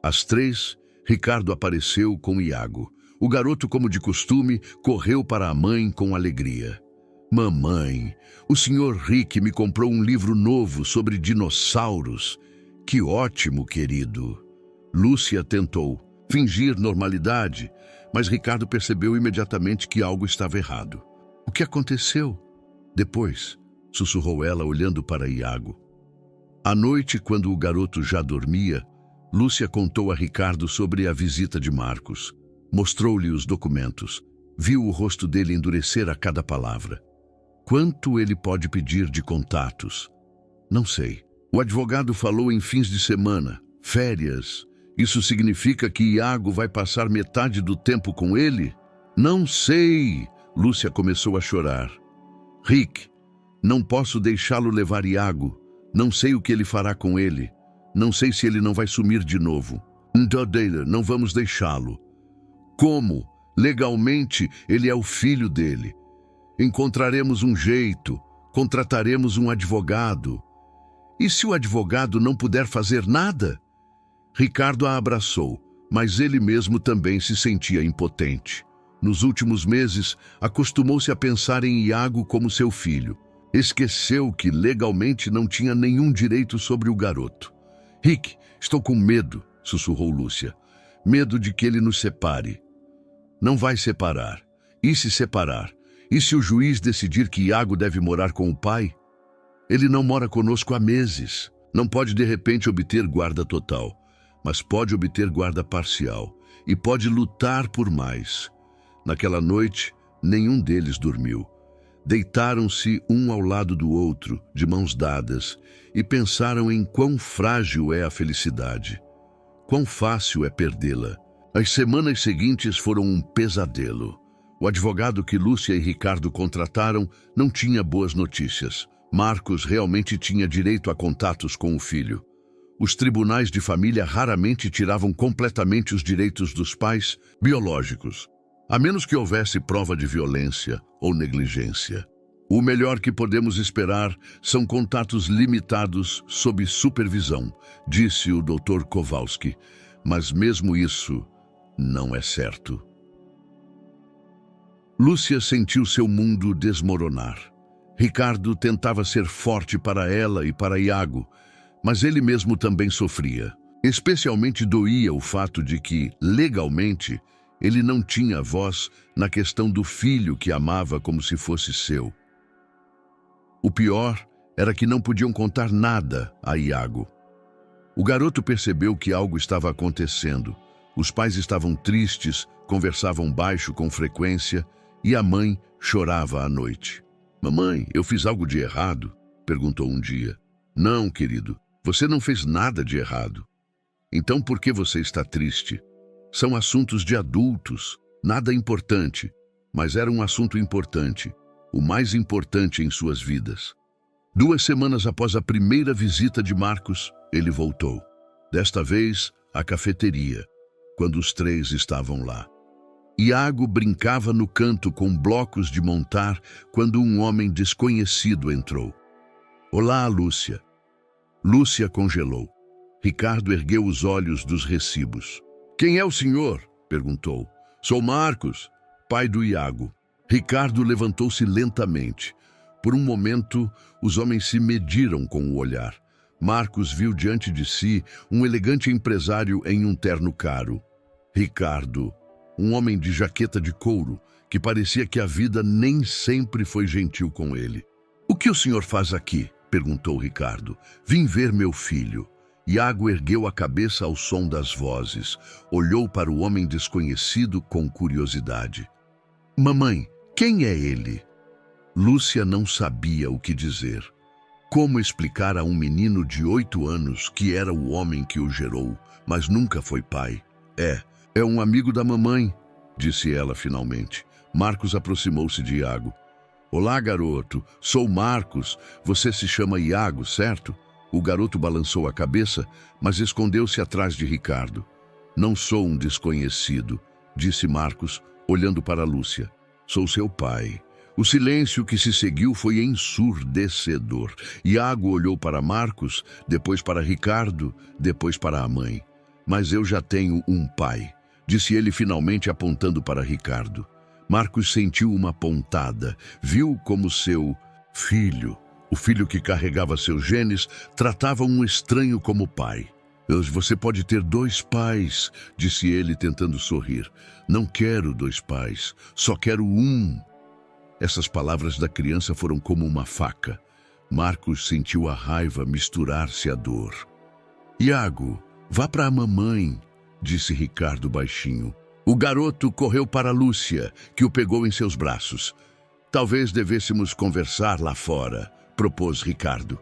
Às 3, Ricardo apareceu com Iago. O garoto, como de costume, correu para a mãe com alegria. Mamãe, o Sr. Rick me comprou um livro novo sobre dinossauros. Que ótimo, querido. Lúcia tentou fingir normalidade, mas Ricardo percebeu imediatamente que algo estava errado. O que aconteceu? Depois, sussurrou ela olhando para Iago. À noite, quando o garoto já dormia, Lúcia contou a Ricardo sobre a visita de Marcos. Mostrou-lhe os documentos. Viu o rosto dele endurecer a cada palavra. quanto ele pode pedir de contatos? Não sei. O advogado falou em fins de semana, férias. Isso significa que Iago vai passar metade do tempo com ele? Não sei. Lúcia começou a chorar. Rick, não posso deixá-lo levar Iago. Não sei o que ele fará com ele. Não sei se ele não vai sumir de novo. Não vamos deixá-lo. Como? Legalmente, ele é o filho dele. Encontraremos um jeito. Contrataremos um advogado. E se o advogado não puder fazer nada? Ricardo a abraçou, mas ele mesmo também se sentia impotente. Nos últimos meses, acostumou-se a pensar em Iago como seu filho. Esqueceu que legalmente não tinha nenhum direito sobre o garoto. Rick, estou com medo, sussurrou Lúcia. Medo de que ele nos separe. Não vai separar. E se separar? E se o juiz decidir que Iago deve morar com o pai? Ele não mora conosco há meses. Não pode de repente obter guarda total, mas pode obter guarda parcial e pode lutar por mais. Naquela noite, nenhum deles dormiu. Deitaram-se um ao lado do outro, de mãos dadas, e pensaram em quão frágil é a felicidade. Quão fácil é perdê-la. As semanas seguintes foram um pesadelo. O advogado que Lúcia e Ricardo contrataram não tinha boas notícias. Marcos realmente tinha direito a contatos com o filho. Os tribunais de família raramente tiravam completamente os direitos dos pais biológicos, a menos que houvesse prova de violência ou negligência. O melhor que podemos esperar são contatos limitados sob supervisão, disse o Dr. Kowalski, mas mesmo isso não é certo. Lúcia sentiu seu mundo desmoronar. Ricardo tentava ser forte para ela e para Iago, mas ele mesmo também sofria. Especialmente doía o fato de que, legalmente, ele não tinha voz na questão do filho que amava como se fosse seu. O pior era que não podiam contar nada a Iago. O garoto percebeu que algo estava acontecendo. Os pais estavam tristes, conversavam baixo com frequência e a mãe chorava à noite. Mamãe, eu fiz algo de errado? Perguntou um dia. Não, querido, você não fez nada de errado. Então por que você está triste? São assuntos de adultos, nada importante, mas era um assunto importante, o mais importante em suas vidas. 2 semanas após a primeira visita de Marcos, ele voltou. Desta vez, à cafeteria, quando os 3 estavam lá. Iago brincava no canto com blocos de montar quando um homem desconhecido entrou. Olá, Lúcia. Lúcia congelou. Ricardo ergueu os olhos dos recibos. Quem é o senhor? Perguntou. Sou Marcos, pai do Iago. Ricardo levantou-se lentamente. Por um momento, os homens se mediram com o olhar. Marcos viu diante de si um elegante empresário em um terno caro. Ricardo, um homem de jaqueta de couro, que parecia que a vida nem sempre foi gentil com ele. O que o senhor faz aqui? Perguntou Ricardo. Vim ver meu filho. Iago ergueu a cabeça ao som das vozes. Olhou para o homem desconhecido com curiosidade. Mamãe, quem é ele? Lúcia não sabia o que dizer. Como explicar a um menino de 8 anos que era o homem que o gerou, mas nunca foi pai? É um amigo da mamãe, disse ela finalmente. Marcos aproximou-se de Iago. Olá, garoto. Sou Marcos. Você se chama Iago, certo? O garoto balançou a cabeça, mas escondeu-se atrás de Ricardo. Não sou um desconhecido, disse Marcos, olhando para Lúcia. Sou seu pai. O silêncio que se seguiu foi ensurdecedor. Iago olhou para Marcos, depois para Ricardo, depois para a mãe. Mas eu já tenho um pai, disse ele finalmente apontando para Ricardo. Marcos sentiu uma pontada, viu como seu filho, o filho que carregava seus genes, tratava um estranho como pai. Você pode ter 2 pais, disse ele tentando sorrir. Não quero 2 pais, só quero um. Essas palavras da criança foram como uma faca. Marcos sentiu a raiva misturar-se à dor. Iago, vá para a mamãe, disse Ricardo baixinho. O garoto correu para Lúcia, que o pegou em seus braços. Talvez devêssemos conversar lá fora, propôs Ricardo.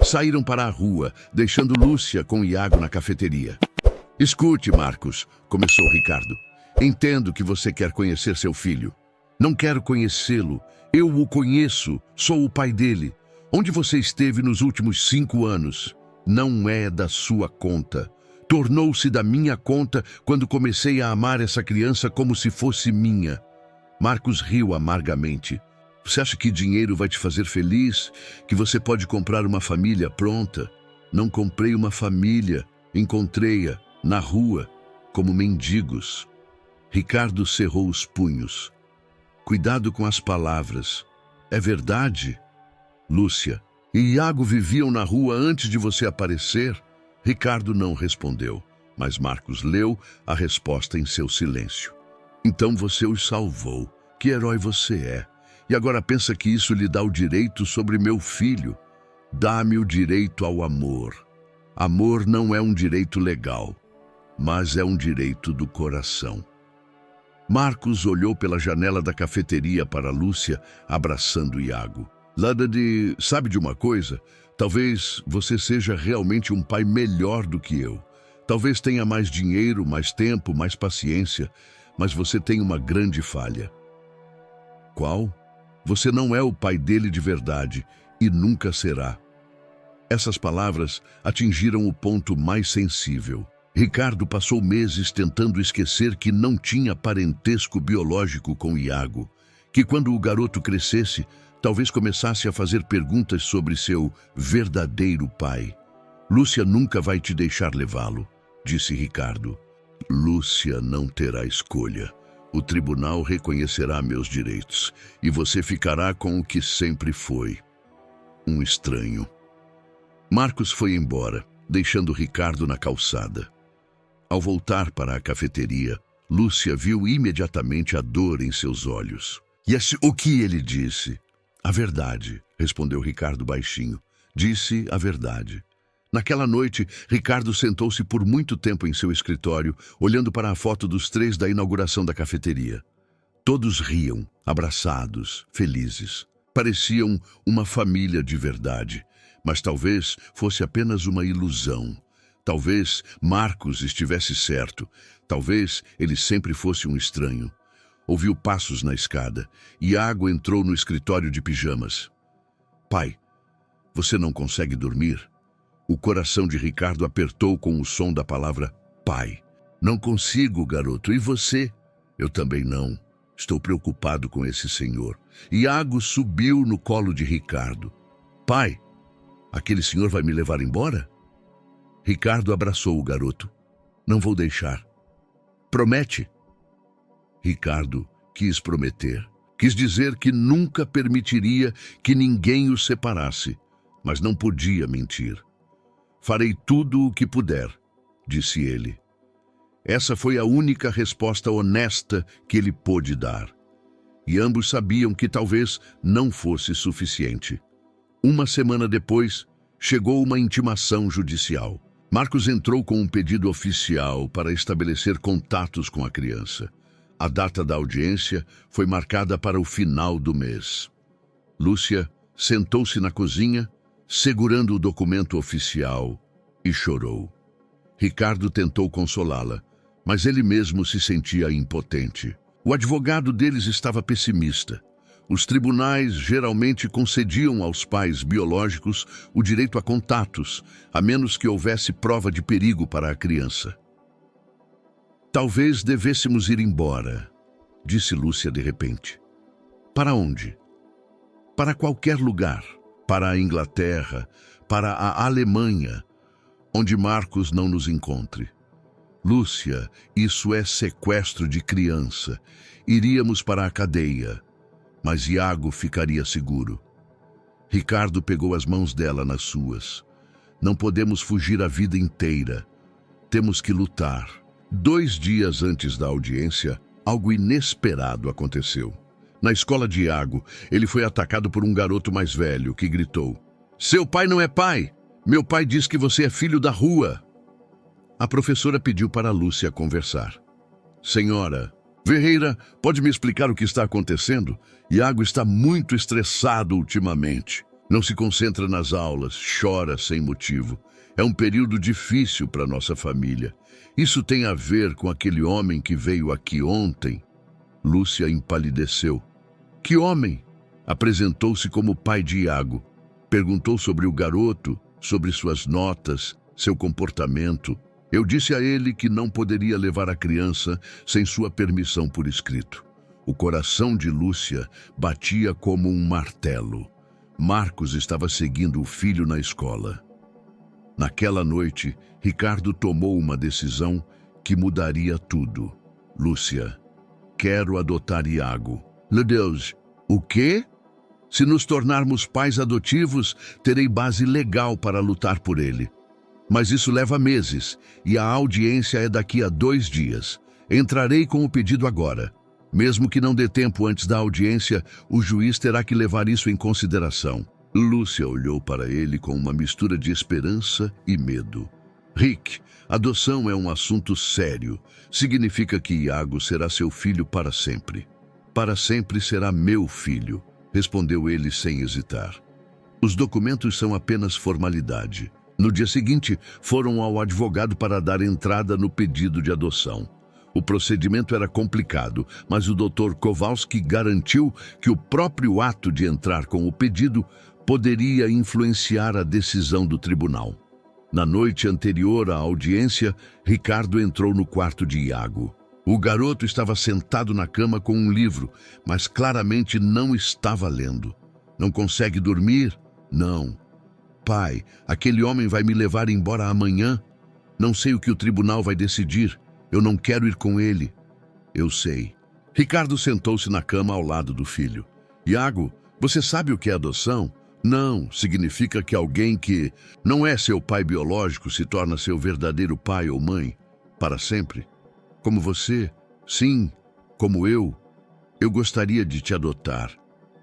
Saíram para a rua, deixando Lúcia com Iago na cafeteria. Escute, Marcos, começou Ricardo. Entendo que você quer conhecer seu filho. Não quero conhecê-lo. Eu o conheço, sou o pai dele. Onde você esteve nos últimos 5 anos? Não é da sua conta. Tornou-se da minha conta quando comecei a amar essa criança como se fosse minha. Marcos riu amargamente. Você acha que dinheiro vai te fazer feliz? Que você pode comprar uma família pronta? Não comprei uma família. Encontrei-a na rua, como mendigos. Ricardo cerrou os punhos. Cuidado com as palavras. É verdade? Lúcia e Iago viviam na rua antes de você aparecer? Ricardo não respondeu, mas Marcos leu a resposta em seu silêncio. Então você os salvou. Que herói você é. E agora pensa que isso lhe dá o direito sobre meu filho. Dá-me o direito ao amor. Amor não é um direito legal, mas é um direito do coração. Marcos olhou pela janela da cafeteria para Lúcia, abraçando Iago. Sabe de uma coisa? Talvez você seja realmente um pai melhor do que eu. Talvez tenha mais dinheiro, mais tempo, mais paciência, mas você tem uma grande falha. Qual? Você não é o pai dele de verdade e nunca será. Essas palavras atingiram o ponto mais sensível. Ricardo passou meses tentando esquecer que não tinha parentesco biológico com Iago, que quando o garoto crescesse, talvez começasse a fazer perguntas sobre seu verdadeiro pai. Lúcia nunca vai te deixar levá-lo, disse Ricardo. Lúcia não terá escolha. O tribunal reconhecerá meus direitos e você ficará com o que sempre foi. Um estranho. Marcos foi embora, deixando Ricardo na calçada. Ao voltar para a cafeteria, Lúcia viu imediatamente a dor em seus olhos. O que ele disse? A verdade, respondeu Ricardo baixinho. Disse a verdade. Naquela noite, Ricardo sentou-se por muito tempo em seu escritório, olhando para a foto dos 3 da inauguração da cafeteria. Todos riam, abraçados, felizes. Pareciam uma família de verdade, mas talvez fosse apenas uma ilusão. Talvez Marcos estivesse certo. Talvez ele sempre fosse um estranho. Ouviu passos na escada. Iago entrou no escritório de pijamas. Pai, você não consegue dormir? O coração de Ricardo apertou com o som da palavra pai. Não consigo, garoto. E você? Eu também não. Estou preocupado com esse senhor. Iago subiu no colo de Ricardo. Pai, aquele senhor vai me levar embora? Ricardo abraçou o garoto. Não vou deixar. Promete? Ricardo quis prometer. Quis dizer que nunca permitiria que ninguém os separasse, mas não podia mentir. Farei tudo o que puder, disse ele. Essa foi a única resposta honesta que ele pôde dar. E ambos sabiam que talvez não fosse suficiente. Uma semana depois, chegou uma intimação judicial. Marcos entrou com um pedido oficial para estabelecer contatos com a criança. A data da audiência foi marcada para o final do mês. Lúcia sentou-se na cozinha, segurando o documento oficial, e chorou. Ricardo tentou consolá-la, mas ele mesmo se sentia impotente. O advogado deles estava pessimista. Os tribunais geralmente concediam aos pais biológicos o direito a contatos, a menos que houvesse prova de perigo para a criança. Talvez devêssemos ir embora, disse Lúcia de repente. Para onde? Para qualquer lugar. Para a Inglaterra, para a Alemanha, onde Marcos não nos encontre. Lúcia, isso é sequestro de criança. Iríamos para a cadeia, mas Iago ficaria seguro. Ricardo pegou as mãos dela nas suas. Não podemos fugir a vida inteira. Temos que lutar. 2 dias antes da audiência, algo inesperado aconteceu. Na escola de Iago, ele foi atacado por um garoto mais velho que gritou: "Seu pai não é pai! Meu pai diz que você é filho da rua!" A professora pediu para Lúcia conversar. "Senhora, Ferreira, pode me explicar o que está acontecendo? Iago está muito estressado ultimamente. Não se concentra nas aulas, chora sem motivo. É um período difícil para nossa família. Isso tem a ver com aquele homem que veio aqui ontem? Lúcia empalideceu. Que homem? Apresentou-se como pai de Iago. Perguntou sobre o garoto, sobre suas notas, seu comportamento. Eu disse a ele que não poderia levar a criança sem sua permissão por escrito. O coração de Lúcia batia como um martelo. Marcos estava seguindo o filho na escola. Naquela noite, Ricardo tomou uma decisão que mudaria tudo. Lúcia, quero adotar Iago. Meu Deus, o quê? Se nos tornarmos pais adotivos, terei base legal para lutar por ele. Mas isso leva meses, e a audiência é daqui a 2 dias. Entrarei com o pedido agora. Mesmo que não dê tempo antes da audiência, o juiz terá que levar isso em consideração. Lúcia olhou para ele com uma mistura de esperança e medo. Rick, adoção é um assunto sério. Significa que Iago será seu filho para sempre. Para sempre será meu filho, respondeu ele sem hesitar. Os documentos são apenas formalidade. No dia seguinte, foram ao advogado para dar entrada no pedido de adoção. O procedimento era complicado, mas o Dr. Kowalski garantiu que o próprio ato de entrar com o pedido poderia influenciar a decisão do tribunal. Na noite anterior à audiência, Ricardo entrou no quarto de Iago. O garoto estava sentado na cama com um livro, mas claramente não estava lendo. Não consegue dormir? Não. Pai, aquele homem vai me levar embora amanhã? Não sei o que o tribunal vai decidir. Eu não quero ir com ele. Eu sei. Ricardo sentou-se na cama ao lado do filho. Iago, você sabe o que é adoção? Não, significa que alguém que não é seu pai biológico se torna seu verdadeiro pai ou mãe, para sempre. Como você, sim, como eu gostaria de te adotar.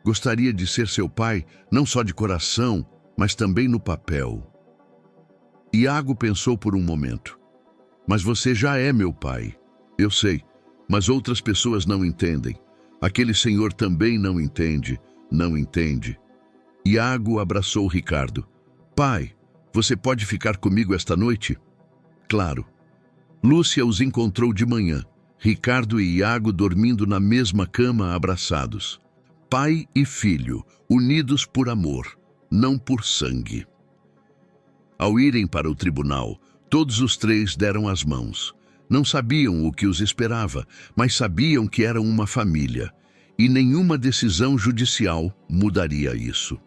Gostaria de ser seu pai, não só de coração, mas também no papel. Iago pensou por um momento. Mas você já é meu pai. Eu sei, mas outras pessoas não entendem. Aquele senhor também não entende, não entende. Iago abraçou Ricardo. Pai, você pode ficar comigo esta noite? Claro. Lúcia os encontrou de manhã. Ricardo e Iago dormindo na mesma cama abraçados. Pai e filho, unidos por amor, não por sangue. Ao irem para o tribunal, todos os 3 deram as mãos. Não sabiam o que os esperava, mas sabiam que eram uma família, e nenhuma decisão judicial mudaria isso.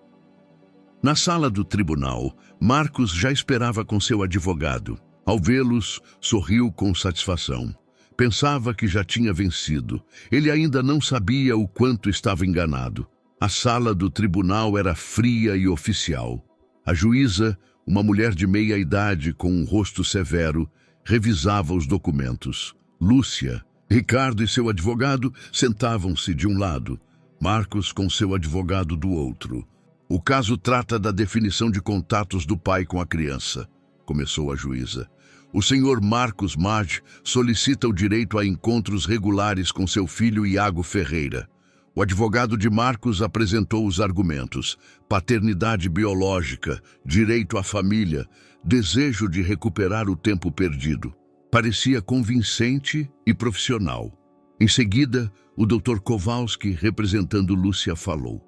Na sala do tribunal, Marcos já esperava com seu advogado. Ao vê-los, sorriu com satisfação. Pensava que já tinha vencido. Ele ainda não sabia o quanto estava enganado. A sala do tribunal era fria e oficial. A juíza, uma mulher de meia idade com um rosto severo, revisava os documentos. Lúcia, Ricardo e seu advogado sentavam-se de um lado, Marcos com seu advogado do outro. O caso trata da definição de contatos do pai com a criança, começou a juíza. O senhor Marcos Maggi solicita o direito a encontros regulares com seu filho Iago Ferreira. O advogado de Marcos apresentou os argumentos: paternidade biológica, direito à família, desejo de recuperar o tempo perdido. Parecia convincente e profissional. Em seguida, o Dr. Kowalski, representando Lúcia, falou: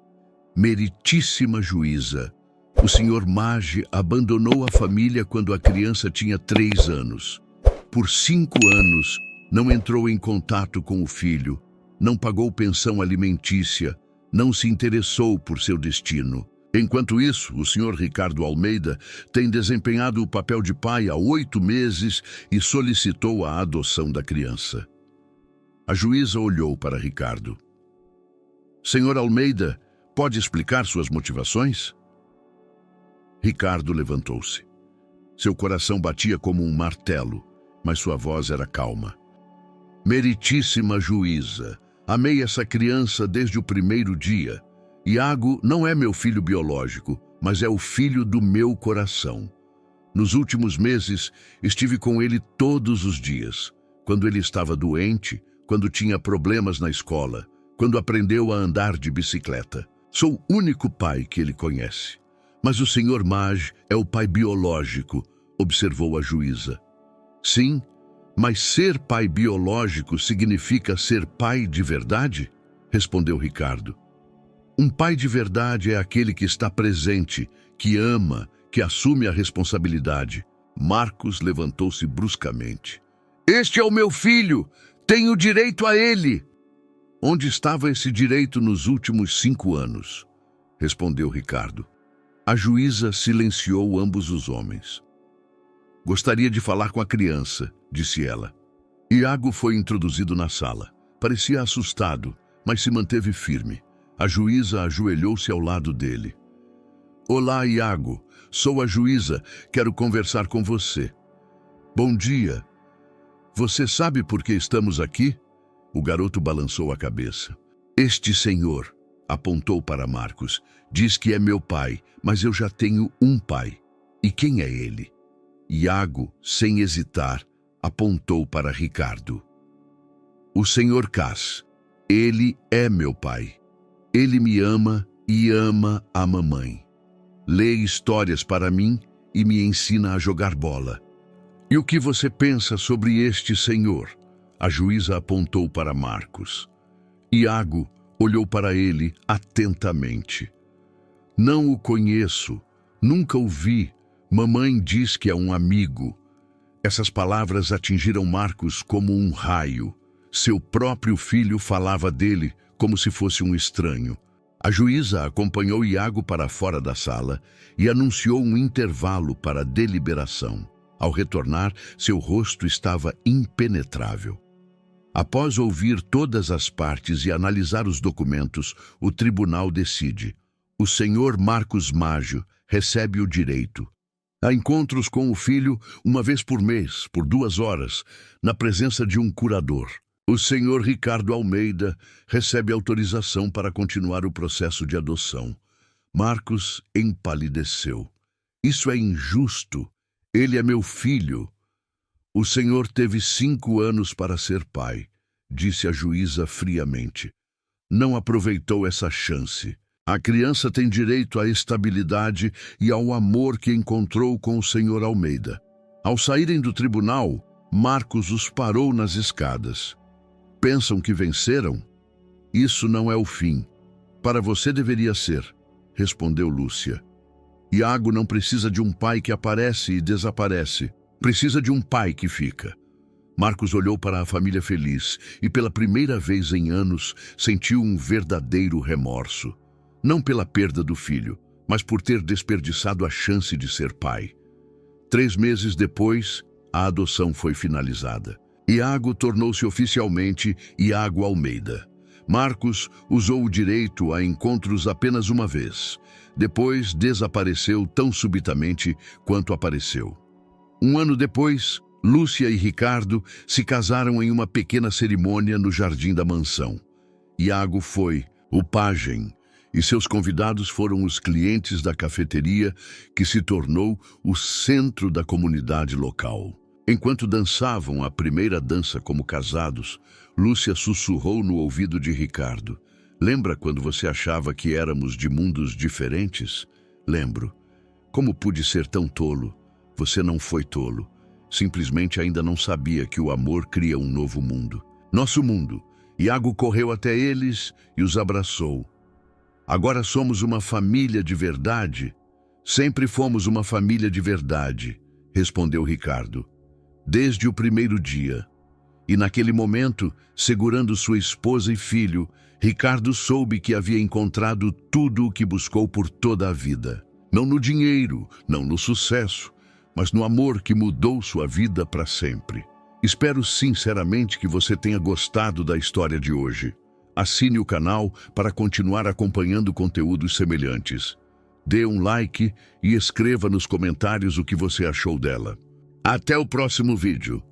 Meritíssima juíza, o senhor Maggi abandonou a família quando a criança tinha 3 anos. Por 5 anos, não entrou em contato com o filho, não pagou pensão alimentícia, não se interessou por seu destino. Enquanto isso, o senhor Ricardo Almeida tem desempenhado o papel de pai há 8 meses e solicitou a adoção da criança. A juíza olhou para Ricardo. Senhor Almeida, pode explicar suas motivações? Ricardo levantou-se. Seu coração batia como um martelo, mas sua voz era calma. Meritíssima juíza, amei essa criança desde o primeiro dia. Iago não é meu filho biológico, mas é o filho do meu coração. Nos últimos meses, estive com ele todos os dias. Quando ele estava doente, quando tinha problemas na escola, quando aprendeu a andar de bicicleta. Sou o único pai que ele conhece. Mas o Sr. Maj é o pai biológico, observou a juíza. Sim, mas ser pai biológico significa ser pai de verdade? Respondeu Ricardo. Um pai de verdade é aquele que está presente, que ama, que assume a responsabilidade. Marcos levantou-se bruscamente. Este é o meu filho! Tenho direito a ele! Onde estava esse direito nos últimos 5 anos? Respondeu Ricardo. A juíza silenciou ambos os homens. Gostaria de falar com a criança, disse ela. Iago foi introduzido na sala. Parecia assustado, mas se manteve firme. A juíza ajoelhou-se ao lado dele. Olá, Iago. Sou a juíza. Quero conversar com você. Bom dia. Você sabe por que estamos aqui? O garoto balançou a cabeça. Este senhor, apontou para Marcos, diz que é meu pai, mas eu já tenho um pai. E quem é ele? Iago, sem hesitar, apontou para Ricardo. O senhor Cas. Ele é meu pai. Ele me ama e ama a mamãe. Lê histórias para mim e me ensina a jogar bola. E o que você pensa sobre este senhor? A juíza apontou para Marcos. Iago olhou para ele atentamente. Não o conheço, nunca o vi. Mamãe diz que é um amigo. Essas palavras atingiram Marcos como um raio. Seu próprio filho falava dele como se fosse um estranho. A juíza acompanhou Iago para fora da sala e anunciou um intervalo para a deliberação. Ao retornar, seu rosto estava impenetrável. Após ouvir todas as partes e analisar os documentos, o tribunal decide. O senhor Marcos Maggio recebe o direito a encontros com o filho uma vez por mês, por 2 horas, na presença de um curador. O senhor Ricardo Almeida recebe autorização para continuar o processo de adoção. Marcos empalideceu. Isso é injusto. Ele é meu filho. O senhor teve 5 anos para ser pai, disse a juíza friamente. Não aproveitou essa chance. A criança tem direito à estabilidade e ao amor que encontrou com o senhor Almeida. Ao saírem do tribunal, Marcos os parou nas escadas. Pensam que venceram? Isso não é o fim. Para você deveria ser, respondeu Lúcia. Iago não precisa de um pai que aparece e desaparece. Precisa de um pai que fica. Marcos olhou para a família feliz e pela primeira vez em anos sentiu um verdadeiro remorso. Não pela perda do filho, mas por ter desperdiçado a chance de ser pai. 3 meses depois, a adoção foi finalizada. Iago tornou-se oficialmente Iago Almeida. Marcos usou o direito a encontros apenas uma vez. Depois desapareceu tão subitamente quanto apareceu. 1 ano depois, Lúcia e Ricardo se casaram em uma pequena cerimônia no jardim da mansão. Iago foi o pajem e seus convidados foram os clientes da cafeteria que se tornou o centro da comunidade local. Enquanto dançavam a primeira dança como casados, Lúcia sussurrou no ouvido de Ricardo. Lembra quando você achava que éramos de mundos diferentes? Lembro. Como pude ser tão tolo? Você não foi tolo. Simplesmente ainda não sabia que o amor cria um novo mundo. Nosso mundo. Iago correu até eles e os abraçou. Agora somos uma família de verdade? Sempre fomos uma família de verdade, respondeu Ricardo. Desde o primeiro dia. E naquele momento, segurando sua esposa e filho, Ricardo soube que havia encontrado tudo o que buscou por toda a vida. Não no dinheiro, não no sucesso, mas no amor que mudou sua vida para sempre. Espero sinceramente que você tenha gostado da história de hoje. Assine o canal para continuar acompanhando conteúdos semelhantes. Dê um like e escreva nos comentários o que você achou dela. Até o próximo vídeo.